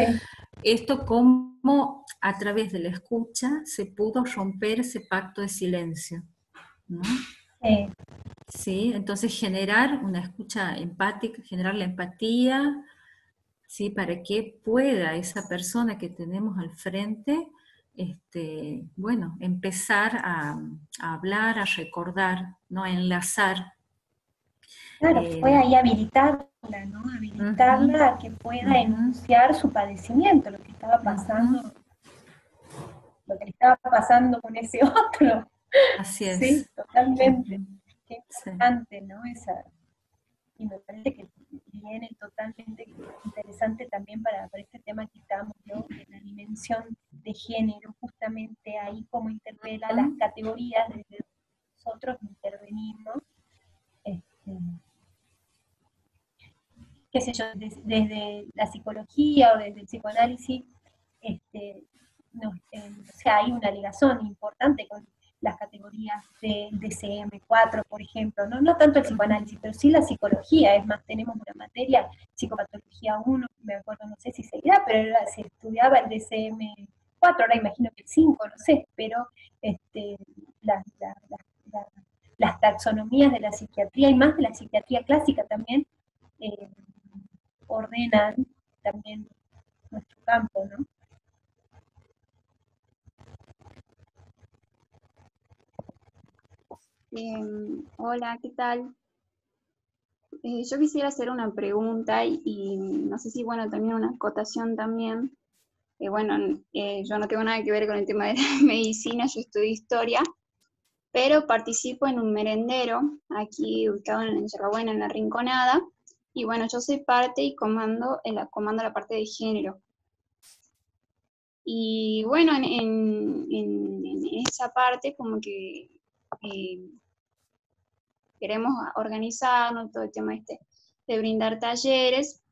esto cómo a través de la escucha se pudo romper ese pacto de silencio, ¿no? Sí, entonces generar una escucha empática, generar la empatía, ¿sí? Para que pueda esa persona que tenemos al frente, bueno, empezar a hablar, a recordar, ¿no? A enlazar. Claro, fue ahí habilitarla, ¿no? Habilitarla a que pueda enunciar su padecimiento, lo que estaba pasando, lo que le estaba pasando con ese otro. Así es. Sí, totalmente. Qué importante, ¿no? Y me parece que viene totalmente interesante también para este tema que estábamos, ¿no? De la dimensión de género, justamente ahí como interpela las categorías desde nosotros intervenimos. Qué sé yo, desde la psicología o desde el psicoanálisis, o sea, hay una ligación importante con las categorías de DSM-4, por ejemplo, no tanto el psicoanálisis, pero sí la psicología. Es más, tenemos una materia, psicopatología 1, me acuerdo, no sé si seguirá, pero se estudiaba el DSM-4, ahora imagino que el 5, no sé, pero las taxonomías de la psiquiatría, y más de la psiquiatría clásica también, ordenan también nuestro campo, ¿no? Hola, ¿qué tal? Yo quisiera hacer una pregunta y no sé si, bueno, también una acotación también. Bueno, yo no tengo nada que ver con el tema de la medicina, yo estudio historia, pero participo en un merendero aquí ubicado en Yerbabuena, en La Rinconada, y bueno, yo soy parte y comando la parte de género. Y bueno, en esa parte como que queremos organizarnos, todo el tema de brindar talleres,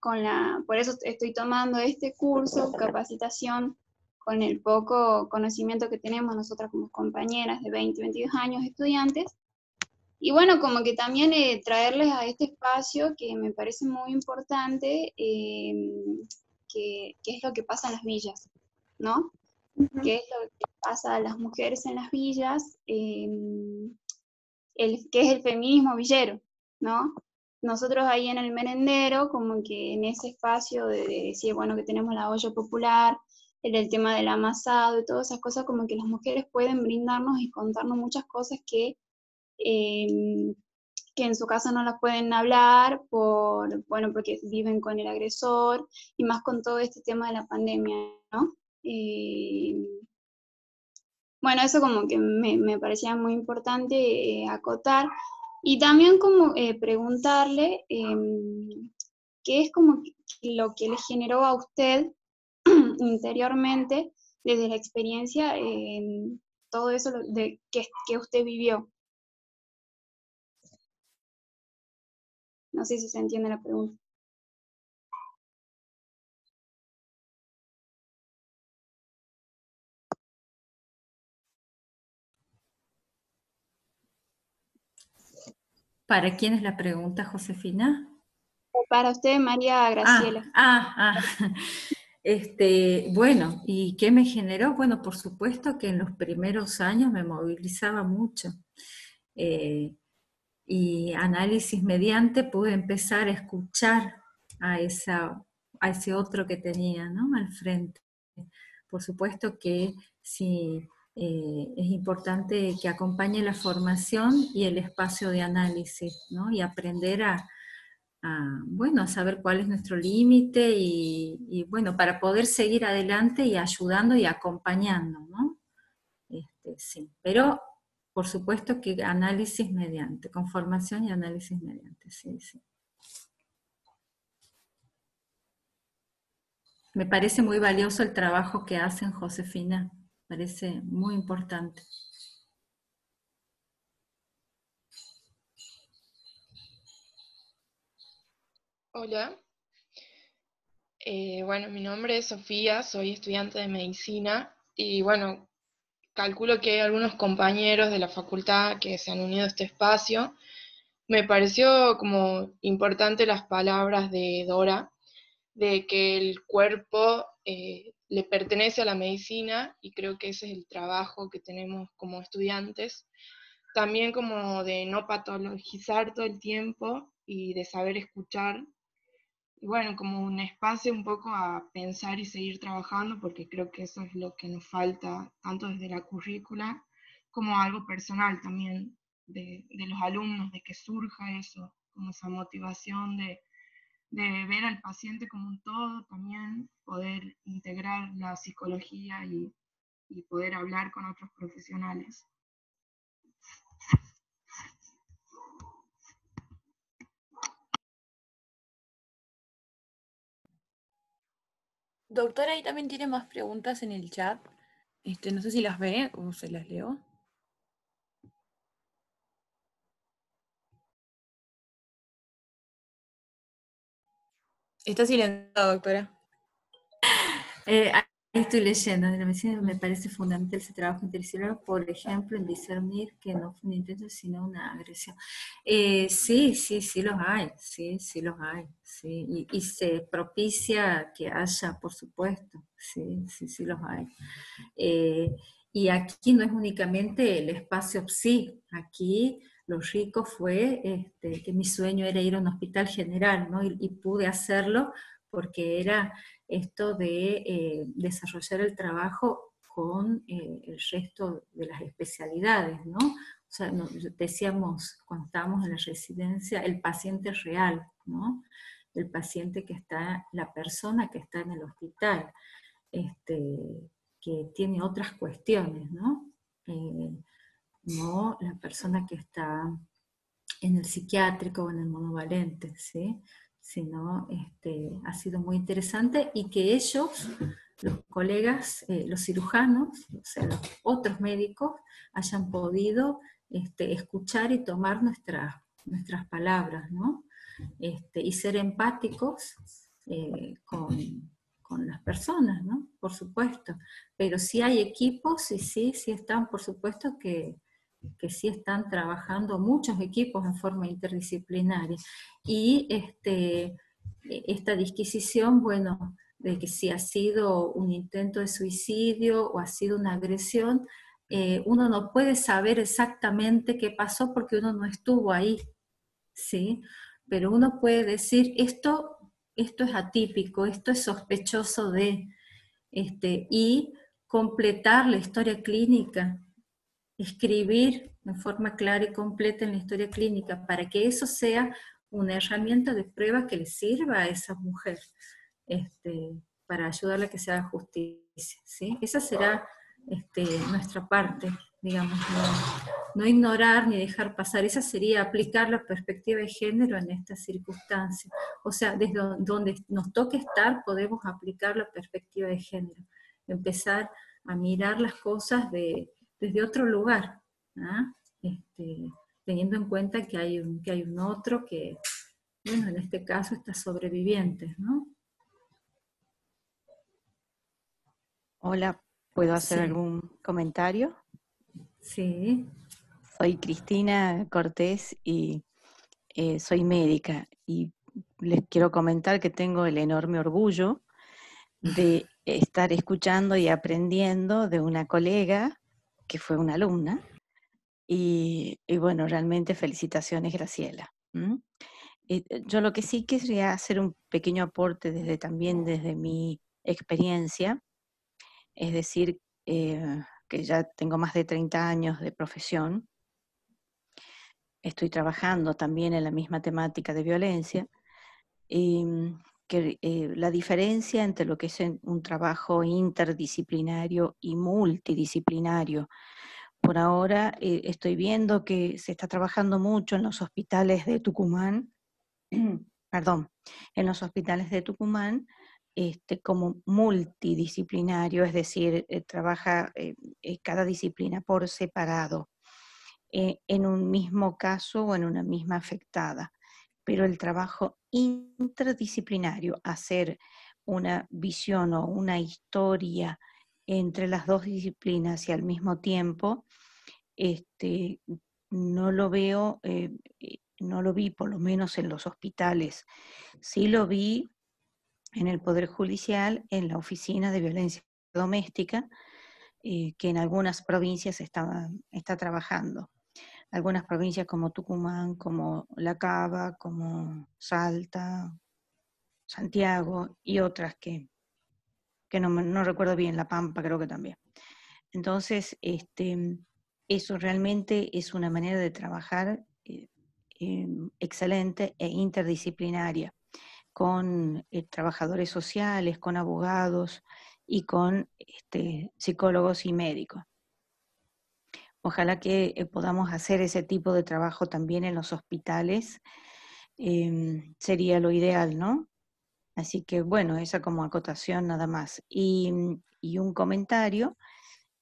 por eso estoy tomando este curso, capacitación, con el poco conocimiento que tenemos nosotras como compañeras de 20, 22 años estudiantes, y bueno, como que también traerles a este espacio que me parece muy importante, que es lo que pasa en las villas, ¿no? ¿Qué es lo que pasa a las mujeres en las villas? ¿Qué es el feminismo villero? ¿No? Nosotros ahí en el merendero, como que en ese espacio de decir, bueno, que tenemos la olla popular, el tema del amasado y todas esas cosas, como que las mujeres pueden brindarnos y contarnos muchas cosas que en su casa no las pueden hablar porque viven con el agresor, y más con todo este tema de la pandemia, ¿no? Bueno, eso como que me parecía muy importante acotar, y también como preguntarle qué es como lo que le generó a usted interiormente, desde la experiencia, todo eso que usted vivió. No sé si se entiende la pregunta. ¿Para quién es la pregunta, Josefina? Para usted, María Graciela. Bueno, ¿y qué me generó? Bueno, por supuesto que en los primeros años me movilizaba mucho. Y análisis mediante pude empezar a escuchar a ese otro que tenía, ¿no?, al frente. Por supuesto que sí, es importante que acompañe la formación y el espacio de análisis, ¿no? Y aprender a saber cuál es nuestro límite y, bueno, para poder seguir adelante y ayudando y acompañando, ¿no? Sí, pero por supuesto que análisis mediante, con formación y análisis mediante, sí, sí. Me parece muy valioso el trabajo que hacen, Josefina, parece muy importante. Hola, bueno, mi nombre es Sofía, soy estudiante de medicina y bueno, calculo que hay algunos compañeros de la facultad que se han unido a este espacio. Me pareció como importante las palabras de Dora, de que el cuerpo le pertenece a la medicina y creo que ese es el trabajo que tenemos como estudiantes. También como de no patologizar todo el tiempo y de saber escuchar. Y bueno, como un espacio un poco a pensar y seguir trabajando, porque creo que eso es lo que nos falta, tanto desde la currícula como algo personal también, de los alumnos, de que surja eso, como esa motivación de ver al paciente como un todo, también poder integrar la psicología y poder hablar con otros profesionales. Doctora, ahí también tiene más preguntas en el chat. No sé si las ve o se las leo. Está silenciada, doctora. Ahí estoy leyendo, de la medicina me parece fundamental ese trabajo interdisciplinar, por ejemplo, en discernir que no fue un intento, sino una agresión. Sí, los hay, sí los hay, sí, y se propicia que haya, por supuesto, sí los hay. Y aquí no es únicamente el espacio PSI, aquí lo rico fue que mi sueño era ir a un hospital general, ¿no? Y pude hacerlo porque era esto de desarrollar el trabajo con el resto de las especialidades, ¿no? O sea, decíamos cuando estábamos en la residencia, el paciente real, ¿no? El paciente que está, la persona que está en el hospital, que tiene otras cuestiones, ¿no? No la persona que está en el psiquiátrico o en el monovalente, ¿sí? Sino ha sido muy interesante y que ellos, los colegas, los cirujanos, o sea, los otros médicos, hayan podido escuchar y tomar nuestras palabras, ¿no? Y ser empáticos con las personas, ¿no? Por supuesto. Pero sí hay equipos y sí están, por supuesto, que sí están trabajando muchos equipos en forma interdisciplinaria. Y esta disquisición, bueno, de que si ha sido un intento de suicidio o ha sido una agresión, uno no puede saber exactamente qué pasó porque uno no estuvo ahí, ¿sí? Pero uno puede decir, esto es atípico, esto es sospechoso de, y completar la historia clínica, escribir en forma clara y completa en la historia clínica, para que eso sea una herramienta de prueba que le sirva a esa mujer, para ayudarla a que se haga justicia, ¿sí? Esa será nuestra parte, digamos, no ignorar ni dejar pasar. Esa sería aplicar la perspectiva de género en estas circunstancias. O sea, desde donde nos toque estar, podemos aplicar la perspectiva de género, empezar a mirar las cosas desde otro lugar, ¿ah? Teniendo en cuenta que hay un otro que, bueno, en este caso está sobreviviente, ¿no? Hola, ¿puedo hacer Sí. algún comentario? Sí. Soy Cristina Cortés y soy médica, y les quiero comentar que tengo el enorme orgullo de estar escuchando y aprendiendo de una colega que fue una alumna, y bueno, realmente felicitaciones, Graciela. Yo lo que sí querría hacer un pequeño aporte también desde mi experiencia, es decir, que ya tengo más de 30 años de profesión, estoy trabajando también en la misma temática de violencia, y que la diferencia entre lo que es un trabajo interdisciplinario y multidisciplinario, por ahora estoy viendo que se está trabajando mucho en los hospitales de Tucumán, perdón, en los hospitales de Tucumán, como multidisciplinario, es decir, trabaja cada disciplina por separado, en un mismo caso o en una misma afectada. Pero el trabajo interdisciplinario, hacer una visión o una historia entre las dos disciplinas y al mismo tiempo, no lo veo, no lo vi por lo menos en los hospitales. Sí lo vi en el Poder Judicial, en la Oficina de Violencia Doméstica, que en algunas provincias está trabajando. Algunas provincias como Tucumán, como La Cava, como Salta, Santiago, y otras que no recuerdo bien, La Pampa creo que también. Entonces, eso realmente es una manera de trabajar excelente e interdisciplinaria, con trabajadores sociales, con abogados y con psicólogos y médicos. Ojalá que podamos hacer ese tipo de trabajo también en los hospitales, sería lo ideal, ¿no? Así que bueno, esa como acotación nada más. Y un comentario,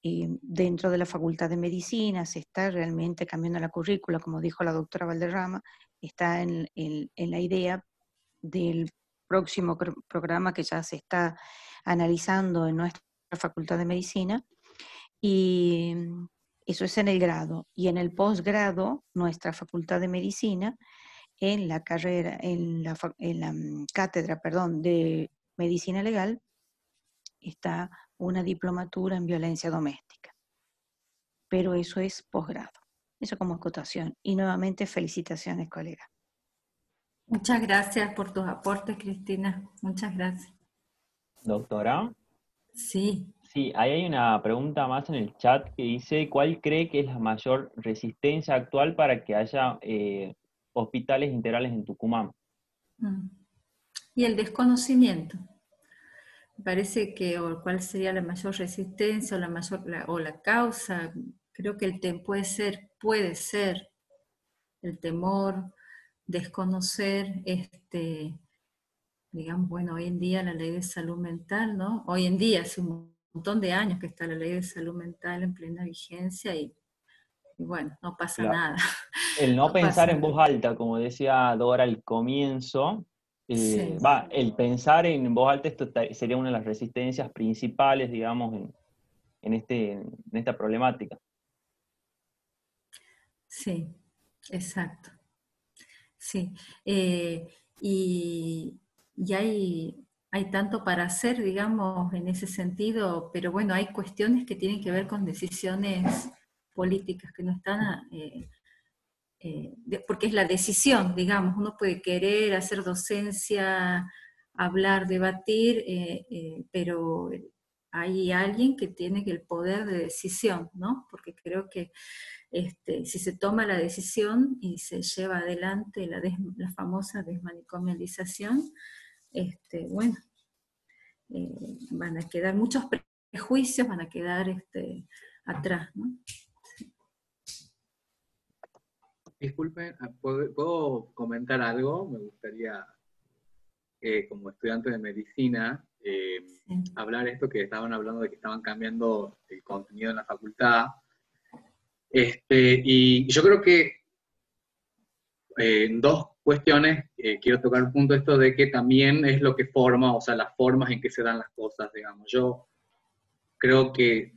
dentro de la Facultad de Medicina se está realmente cambiando la currícula, como dijo la doctora Valderrama, está en la idea del próximo programa que ya se está analizando en nuestra Facultad de Medicina, y eso es en el grado. Y en el posgrado, nuestra Facultad de Medicina, en la carrera, en la cátedra, perdón, de Medicina Legal, está una diplomatura en violencia doméstica. Pero eso es posgrado. Eso como acotación. Y nuevamente felicitaciones, colega. Muchas gracias por tus aportes, Cristina. Muchas gracias. Doctora. Sí. Sí, ahí hay una pregunta más en el chat que dice, ¿cuál cree que es la mayor resistencia actual para que haya hospitales integrales en Tucumán? Y el desconocimiento. Me parece que, o cuál sería la mayor resistencia o la causa. Creo que el puede ser el temor, desconocer, digamos, bueno, hoy en día la ley de salud mental, ¿no? Hoy en día, hace un montón de años que está la ley de salud mental en plena vigencia y bueno, no pasa nada. El no pensar en voz alta, como decía Dora al comienzo, sí. El pensar en voz alta, esto sería una de las resistencias principales, digamos, en esta problemática. Sí, exacto. Sí, y hay tanto para hacer, digamos, en ese sentido, pero bueno, hay cuestiones que tienen que ver con decisiones políticas que no están, porque es la decisión, digamos, uno puede querer hacer docencia, hablar, debatir, pero hay alguien que tiene el poder de decisión, ¿no? Porque creo que si se toma la decisión y se lleva adelante la famosa desmanicomialización, bueno, van a quedar muchos prejuicios, van a quedar atrás, ¿no? Disculpen, ¿puedo comentar algo? Me gustaría, como estudiante de medicina, hablar esto que estaban hablando de que estaban cambiando el contenido en la facultad. Y yo creo que en dos cuestiones quiero tocar el punto esto de que también es lo que forma, o sea, las formas en que se dan las cosas, digamos. Yo creo que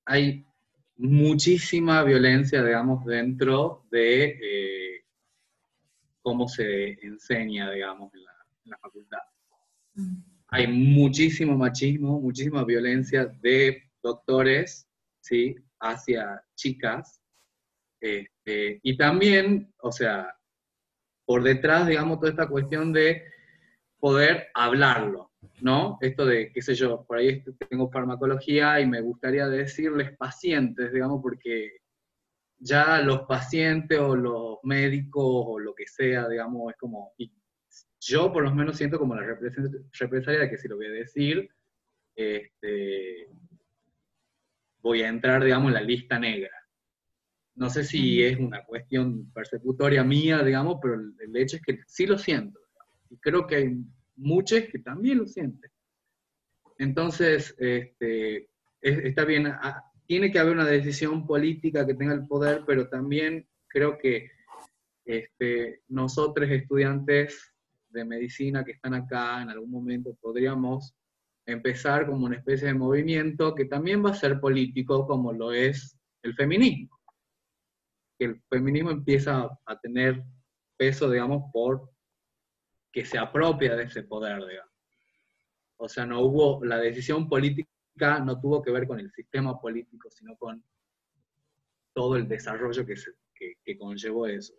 hay muchísima violencia, digamos, dentro de cómo se enseña, digamos, en la facultad. Hay muchísimo machismo, muchísima violencia de doctores, ¿sí?, hacia chicas, y también, o sea, por detrás, digamos, toda esta cuestión de poder hablarlo, ¿no? Esto de, qué sé yo, por ahí tengo farmacología y me gustaría decirles pacientes, digamos, porque ya los pacientes o los médicos o lo que sea, digamos, es como, y yo por lo menos siento como la represalia de que si lo voy a decir, voy a entrar, digamos, en la lista negra. No sé si es una cuestión persecutoria mía, digamos, pero el hecho es que sí lo siento. Y creo que hay muchos que también lo sienten. Entonces, está bien, tiene que haber una decisión política que tenga el poder, pero también creo que nosotros estudiantes de medicina que están acá, en algún momento podríamos empezar como una especie de movimiento que también va a ser político, como lo es el feminismo. Que el feminismo empieza a tener peso, digamos, por que se apropia de ese poder, digamos. O sea, no hubo, la decisión política no tuvo que ver con el sistema político, sino con todo el desarrollo que conllevó eso.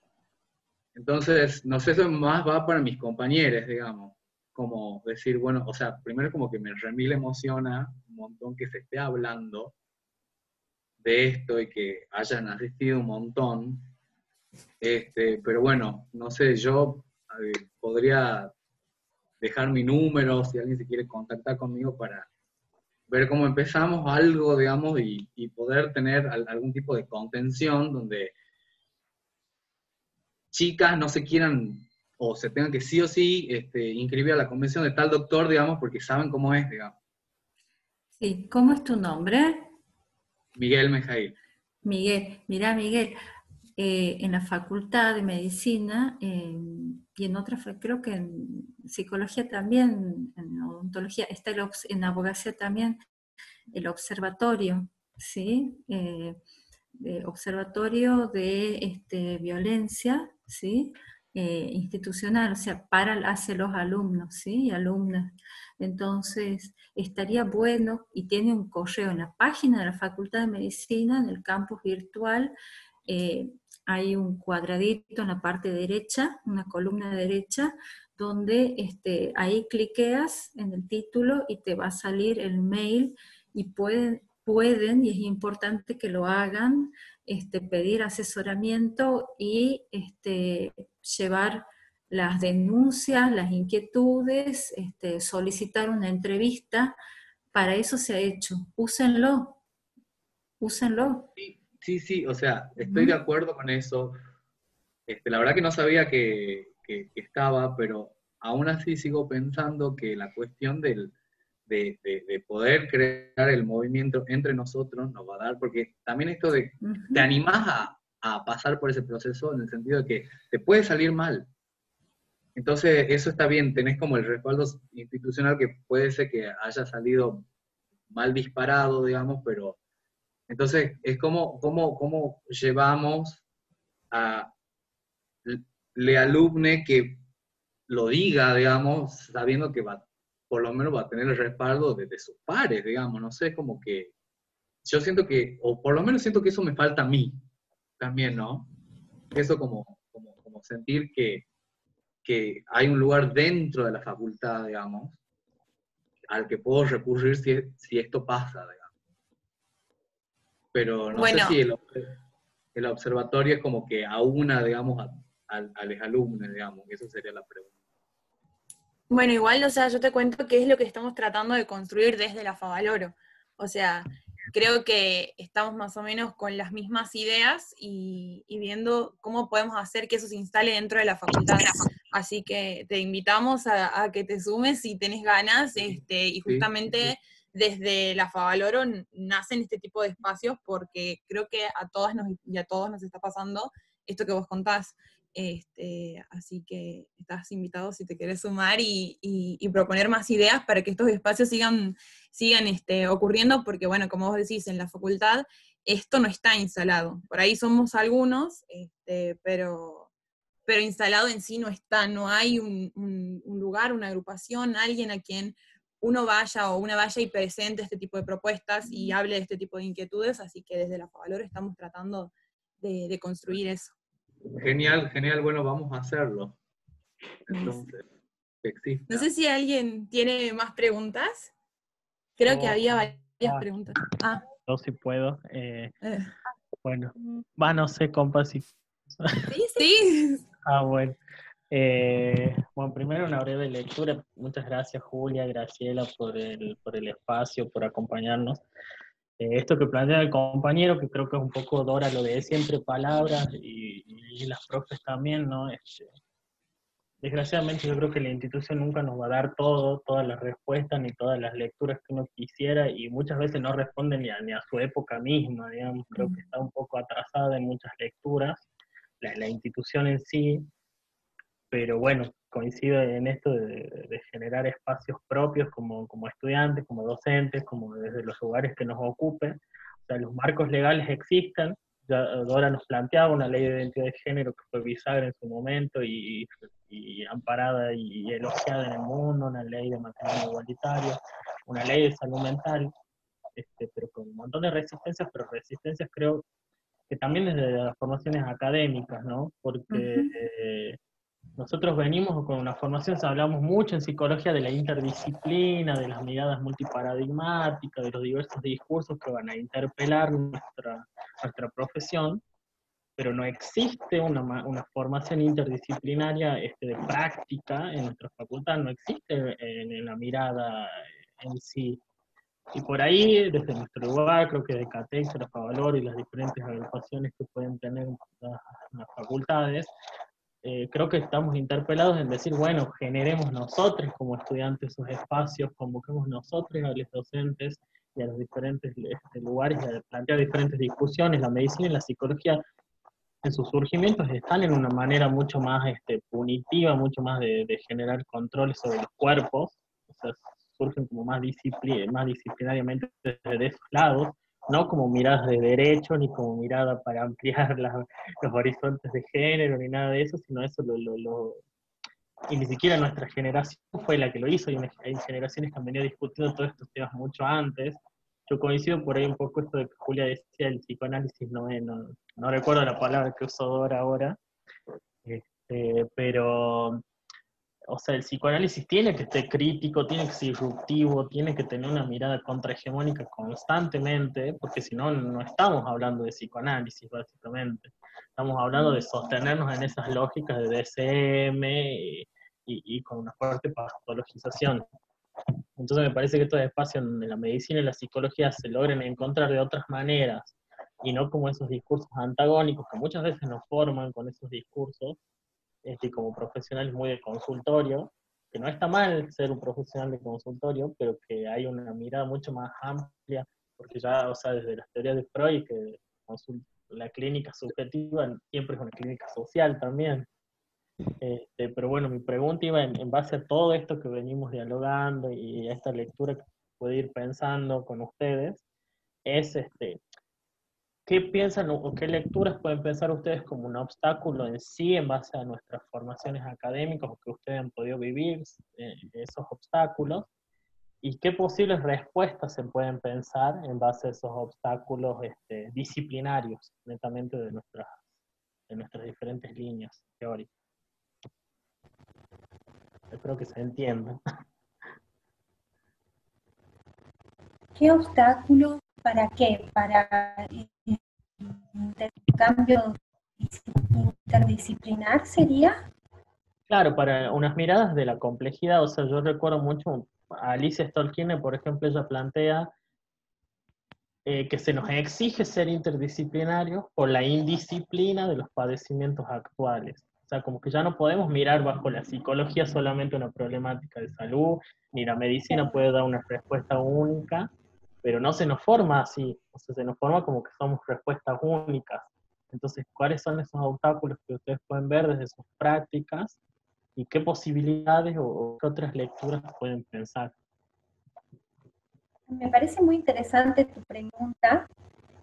Entonces, no sé, eso más va para mis compañeros, digamos, como decir, bueno, o sea, primero como que me remil emociona un montón que se esté hablando de esto y que hayan asistido un montón. Pero bueno, no sé, yo podría dejar mi número si alguien se quiere contactar conmigo para ver cómo empezamos algo, digamos, y poder tener algún tipo de contención donde chicas no se quieran o se tengan que sí o sí inscribir a la convención de tal doctor, digamos, porque saben cómo es, digamos. Sí, ¿cómo es tu nombre? Miguel Mejail. Miguel, mira Miguel, en la Facultad de Medicina y en otras, creo que en psicología también, en odontología, está en abogacía también, el observatorio, ¿sí? Observatorio de violencia, ¿sí? Institucional, o sea, hacia los alumnos, ¿sí? Y alumnas. Entonces, estaría bueno, y tiene un correo en la página de la Facultad de Medicina, en el campus virtual, hay un cuadradito en la parte derecha, una columna derecha, donde ahí cliqueas en el título y te va a salir el mail, y pueden, y es importante que lo hagan, pedir asesoramiento y llevar las denuncias, las inquietudes, solicitar una entrevista. Para eso se ha hecho. Úsenlo, úsenlo. Sí, o sea, estoy de acuerdo con eso. La verdad que no sabía que estaba, pero aún así sigo pensando que la cuestión de poder crear el movimiento entre nosotros nos va a dar, porque también esto de, te animás a pasar por ese proceso en el sentido de que te puede salir mal. Entonces, eso está bien, tenés como el respaldo institucional que puede ser que haya salido mal disparado, digamos, pero entonces es como llevamos a le alumne que lo diga, digamos, sabiendo que por lo menos va a tener el respaldo de sus pares, digamos, no sé, como que yo siento que, o por lo menos siento que eso me falta a mí también, ¿no? Eso como sentir que hay un lugar dentro de la facultad, digamos, al que puedo recurrir si esto pasa, digamos. Pero no sé si el observatorio es como que aúna, digamos, a los alumnos, digamos, eso sería la pregunta. Bueno, igual, o sea, yo te cuento qué es lo que estamos tratando de construir desde la Favaloro. O sea, creo que estamos más o menos con las mismas ideas y viendo cómo podemos hacer que eso se instale dentro de la facultad. Así que te invitamos a que te sumes si tenés ganas, y justamente desde la Favaloro nacen este tipo de espacios porque creo que a todas y a todos nos está pasando esto que vos contás. Así que estás invitado si te querés sumar y proponer más ideas para que estos espacios sigan ocurriendo, porque bueno, como vos decís, en la facultad esto no está instalado. Por ahí somos algunos, pero instalado en sí no está, no hay un lugar, una agrupación, alguien a quien uno vaya o una vaya y presente este tipo de propuestas y hable de este tipo de inquietudes, así que desde la Favaloro estamos tratando de construir eso. Genial, bueno, vamos a hacerlo. Entonces, existe. No sé si alguien tiene más preguntas. Creo que había varias preguntas. Yo sí puedo. Bueno, no sé, compa, si... Sí. Bueno. Bueno, primero una breve lectura. Muchas gracias, Julia, Graciela, por el espacio, por acompañarnos. Esto que plantea el compañero, que creo que es un poco Dora lo de siempre, palabras, y las profes también, ¿no? Desgraciadamente yo creo que la institución nunca nos va a dar todas las respuestas, ni todas las lecturas que uno quisiera, y muchas veces no responde ni a su época misma, digamos. Creo que está un poco atrasada en muchas lecturas, la institución en sí, pero bueno, coincido en esto de generar espacios propios como estudiantes, como docentes, como desde los lugares que nos ocupen. O sea, los marcos legales existen. Ya Dora nos planteaba una ley de identidad de género que fue bisagra en su momento y amparada y elogiada en el mundo, una ley de matrimonio igualitario, una ley de salud mental, pero con un montón de resistencias, pero resistencias creo que también desde las formaciones académicas, ¿no? Porque nosotros venimos con una formación, hablamos mucho en psicología de la interdisciplina, de las miradas multiparadigmáticas, de los diversos discursos que van a interpelar nuestra profesión, pero no existe una formación interdisciplinaria de práctica en nuestra facultad, no existe en la mirada en sí. Y por ahí, desde nuestro lugar, creo que de CATEX, la Favalor y las diferentes agrupaciones que pueden tener las facultades, creo que estamos interpelados en decir, bueno, generemos nosotros como estudiantes esos espacios, convoquemos nosotros a los docentes y a los diferentes lugares y a plantear diferentes discusiones. La medicina y la psicología en sus surgimientos están en una manera mucho más punitiva, mucho más de generar controles sobre los cuerpos, o sea, surgen como más disciplinariamente desde esos lados, no como miradas de derecho, ni como mirada para ampliar los horizontes de género, ni nada de eso, sino eso y ni siquiera nuestra generación fue la que lo hizo, y hay generaciones que han venido discutiendo todos estos temas mucho antes. Yo coincido por ahí un poco esto de que Julia decía, el psicoanálisis no recuerdo la palabra que usó Dora ahora, pero, o sea, el psicoanálisis tiene que ser crítico, tiene que ser disruptivo, tiene que tener una mirada contrahegemónica constantemente, porque si no, no estamos hablando de psicoanálisis, básicamente. Estamos hablando de sostenernos en esas lógicas de DSM y con una fuerte patologización. Entonces me parece que estos espacios en la medicina y la psicología se logren encontrar de otras maneras, y no como esos discursos antagónicos que muchas veces nos forman con esos discursos, como profesionales muy de consultorio, que no está mal ser un profesional de consultorio, pero que hay una mirada mucho más amplia, porque ya, o sea, desde las teorías de Freud, que la clínica subjetiva siempre es una clínica social también. Pero bueno, mi pregunta iba en base a todo esto que venimos dialogando y a esta lectura que puedo ir pensando con ustedes, es ¿qué piensan o qué lecturas pueden pensar ustedes como un obstáculo en sí en base a nuestras formaciones académicas o que ustedes han podido vivir esos obstáculos? ¿Y qué posibles respuestas se pueden pensar en base a esos obstáculos disciplinarios, netamente de nuestras diferentes líneas teóricas? Espero que se entienda. ¿Qué obstáculo? ¿Para qué? ¿Para intercambio interdisciplinar sería? Claro, para unas miradas de la complejidad, o sea, yo recuerdo mucho a Alice Stolkiner, por ejemplo, ella plantea que se nos exige ser interdisciplinarios por la indisciplina de los padecimientos actuales. O sea, como que ya no podemos mirar bajo la psicología solamente una problemática de salud, ni la medicina puede dar una respuesta única, pero no se nos forma así, o sea, se nos forma como que somos respuestas únicas. Entonces, ¿cuáles son esos obstáculos que ustedes pueden ver desde sus prácticas y qué posibilidades o qué otras lecturas pueden pensar? Me parece muy interesante tu pregunta,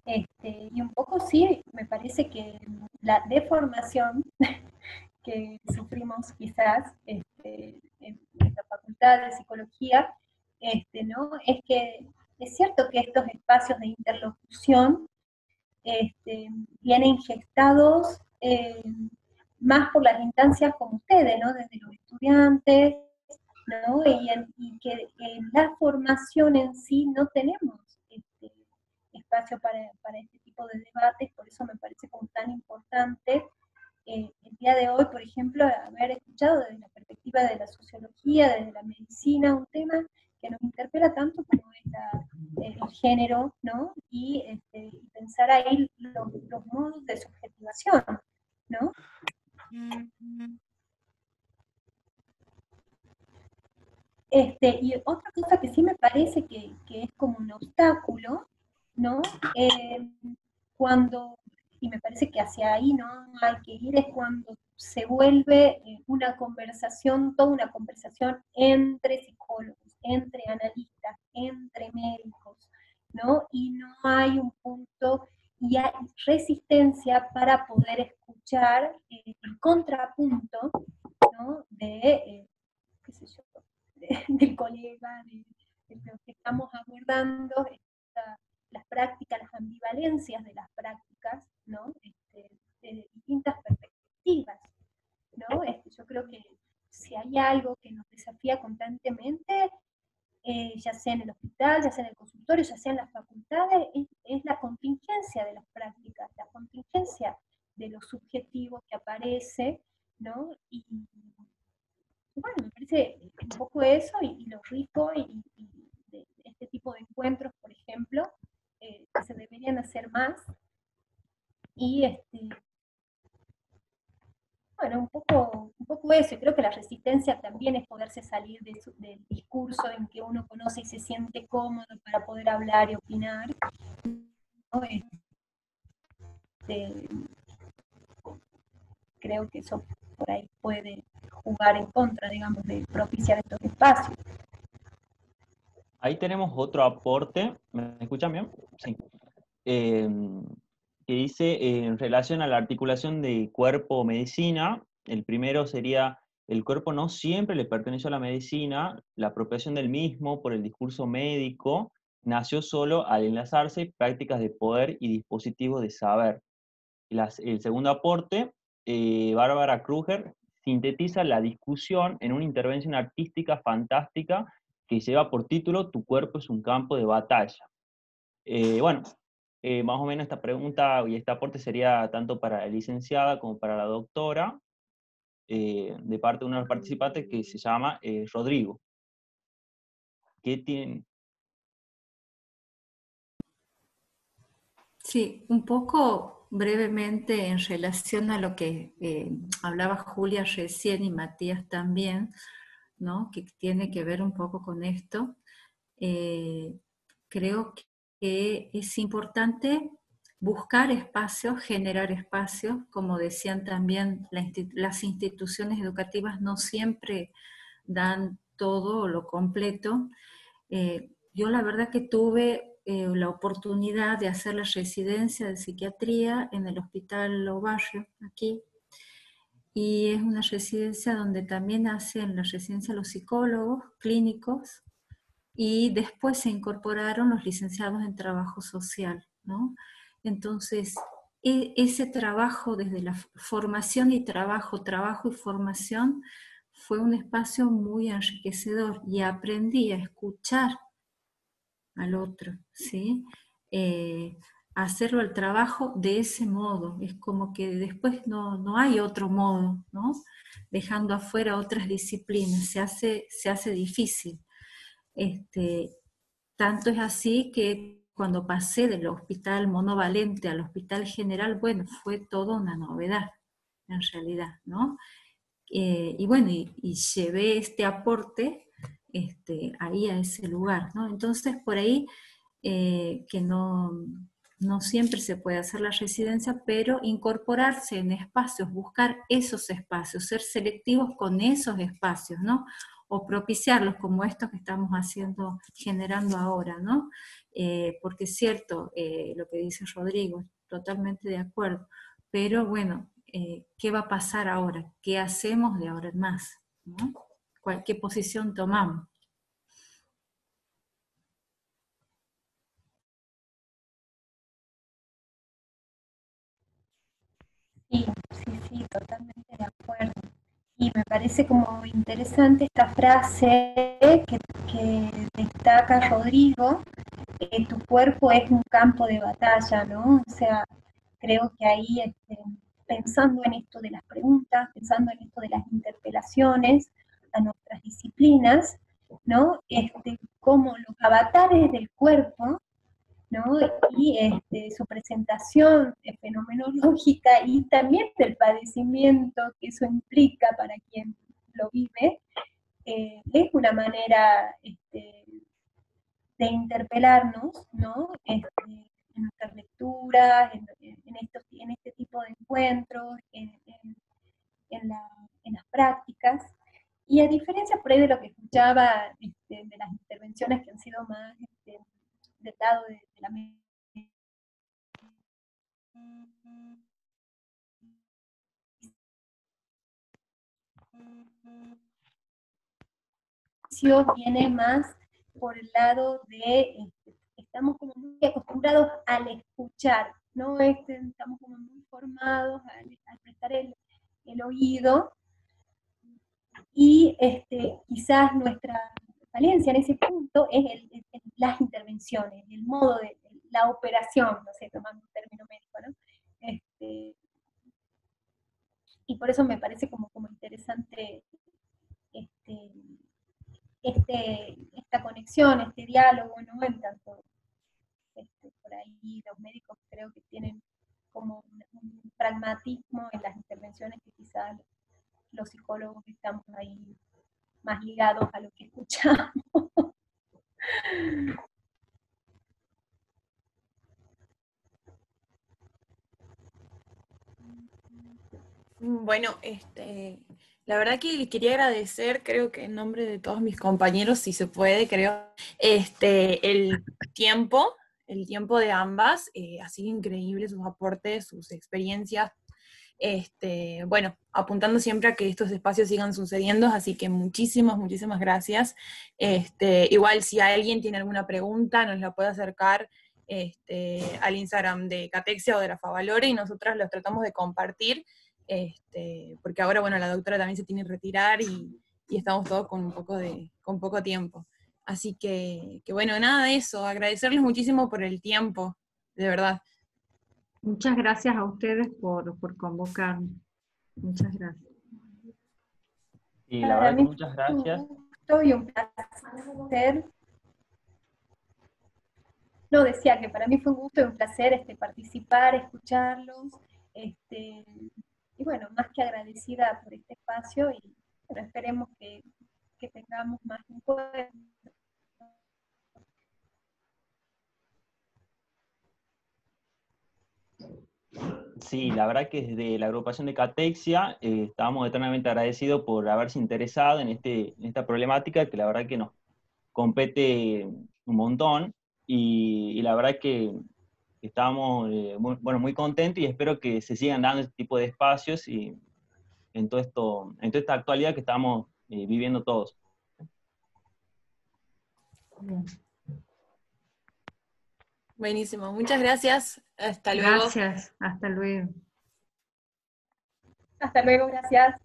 y un poco sí, me parece que la deformación que sufrimos quizás en la Facultad de Psicología, ¿no? Es que es cierto que estos espacios de interlocución vienen gestados más por las instancias como ustedes, ¿no? Desde los estudiantes, ¿no? Y que en la formación en sí no tenemos espacio para este tipo de debates, por eso me parece como tan importante el día de hoy, por ejemplo, haber escuchado desde la perspectiva de la sociología, desde la medicina, un tema que nos interpela tanto como es el género, ¿no? Y pensar ahí los modos de subjetivación, ¿no? Y otra cosa que sí me parece que es como un obstáculo, ¿no? Cuando, y me parece que hacia ahí no hay que ir, es cuando se vuelve una conversación, toda una conversación entre psicólogos, entre analistas, entre médicos, ¿no? Y no hay un punto, y hay resistencia para poder escuchar el contrapunto, ¿no? De, qué sé yo, del colega, de lo que estamos abordando, las prácticas, las ambivalencias de las prácticas, ¿no? De distintas perspectivas, ¿no? Yo creo si hay algo que nos desafía constantemente, ya sea en el hospital, ya sea en el consultorio, ya sea en las facultades, es la contingencia de las prácticas, la contingencia de los subjetivos que aparece, ¿no? Y bueno, me parece un poco eso y lo rico y de este tipo de encuentros, por ejemplo, que se deberían hacer más. Y bueno, un poco eso, y creo que la resistencia también es poderse salir del discurso en que uno conoce y se siente cómodo para poder hablar y opinar, ¿no? Creo que eso por ahí puede jugar en contra, digamos, de propiciar estos espacios. Ahí tenemos otro aporte, ¿me escuchan bien? Sí. Que dice, en relación a la articulación de cuerpo-medicina, el primero sería, el cuerpo no siempre le perteneció a la medicina, la apropiación del mismo por el discurso médico nació solo al enlazarse prácticas de poder y dispositivos de saber. El segundo aporte, Bárbara Kruger sintetiza la discusión en una intervención artística fantástica que lleva por título Tu cuerpo es un campo de batalla. Bueno, más o menos esta pregunta y este aporte sería tanto para la licenciada como para la doctora, de parte de uno de los participantes que se llama Rodrigo. ¿Qué tienen? Sí, un poco brevemente en relación a lo que hablaba Julia recién y Matías también, ¿no? Que tiene que ver un poco con esto. Creo que es importante buscar espacios, generar espacios, como decían también, las instituciones educativas no siempre dan todo lo completo. Yo la verdad que tuve la oportunidad de hacer la residencia de psiquiatría en el Hospital Ovalle, aquí, y es una residencia donde también hacen la residencia los psicólogos clínicos, y después se incorporaron los licenciados en trabajo social, ¿no? Entonces, ese trabajo desde la formación y trabajo y formación, fue un espacio muy enriquecedor y aprendí a escuchar al otro, ¿sí? Hacerlo el trabajo de ese modo, es como que después no hay otro modo, ¿no? Dejando afuera otras disciplinas, se hace difícil. Tanto es así que cuando pasé del hospital monovalente al hospital general, bueno, fue toda una novedad, en realidad, ¿no? Y bueno, y llevé este aporte ahí a ese lugar, ¿no? Entonces, por ahí, que no siempre se puede hacer la residencia, pero incorporarse en espacios, buscar esos espacios, ser selectivos con esos espacios, ¿no? O propiciarlos como estos que estamos haciendo, generando ahora, ¿no? Porque es cierto lo que dice Rodrigo, totalmente de acuerdo, pero bueno, ¿qué va a pasar ahora? ¿Qué hacemos de ahora en más? ¿No? ¿Qué posición tomamos? Sí, sí, totalmente de acuerdo. Y me parece como interesante esta frase que destaca Rodrigo, tu cuerpo es un campo de batalla, ¿no? O sea, creo que ahí, pensando en esto de las preguntas, pensando en esto de las interpelaciones a nuestras disciplinas, ¿no? Como los avatares del cuerpo, ¿no? Y su presentación fenomenológica y también del padecimiento que eso implica para quien lo vive, es una manera de interpelarnos, ¿no? En nuestras lecturas, en este tipo de encuentros, en las prácticas. Y a diferencia por ahí de lo que escuchaba de las intervenciones que han sido más del lado de la viene más por el lado de, estamos como muy acostumbrados al escuchar, ¿no? Estamos como muy formados al prestar el oído, Y quizás nuestra falencia en ese punto es las intervenciones, el modo de la operación, no sé, tomando un término médico, ¿no? Y por eso me parece como interesante este, esta conexión, este diálogo, ¿no? En tanto, por ahí los médicos creo que tienen como un pragmatismo en las intervenciones que quizás los psicólogos estamos ahí más ligados a lo que escuchamos. Bueno, la verdad que quería agradecer, creo que en nombre de todos mis compañeros, si se puede, creo, el tiempo, el tiempo de ambas, ha sido increíble sus aportes, sus experiencias, bueno, apuntando siempre a que estos espacios sigan sucediendo, así que muchísimas, muchísimas gracias. Igual si alguien tiene alguna pregunta, nos la puede acercar al Instagram de Catexia o de la Favalore y nosotras los tratamos de compartir, porque ahora, bueno, la doctora también se tiene que retirar y estamos todos con poco tiempo. Así que bueno, nada de eso, agradecerles muchísimo por el tiempo, de verdad. Muchas gracias a ustedes por convocarme. Muchas gracias. Y la verdad que muchas gracias. Un gusto y un placer. No, decía que para mí fue un gusto y un placer participar, escucharlos, y bueno, más que agradecida por este espacio y bueno, esperemos que tengamos más encuentros. Sí, la verdad que desde la agrupación de Catexia estamos eternamente agradecidos por haberse interesado en esta problemática que la verdad que nos compete un montón y la verdad que estamos muy contentos y espero que se sigan dando este tipo de espacios y en todo esto, en toda esta actualidad que estamos viviendo todos. Bien. Buenísimo, muchas gracias. Hasta luego. Gracias, hasta luego. Hasta luego, gracias.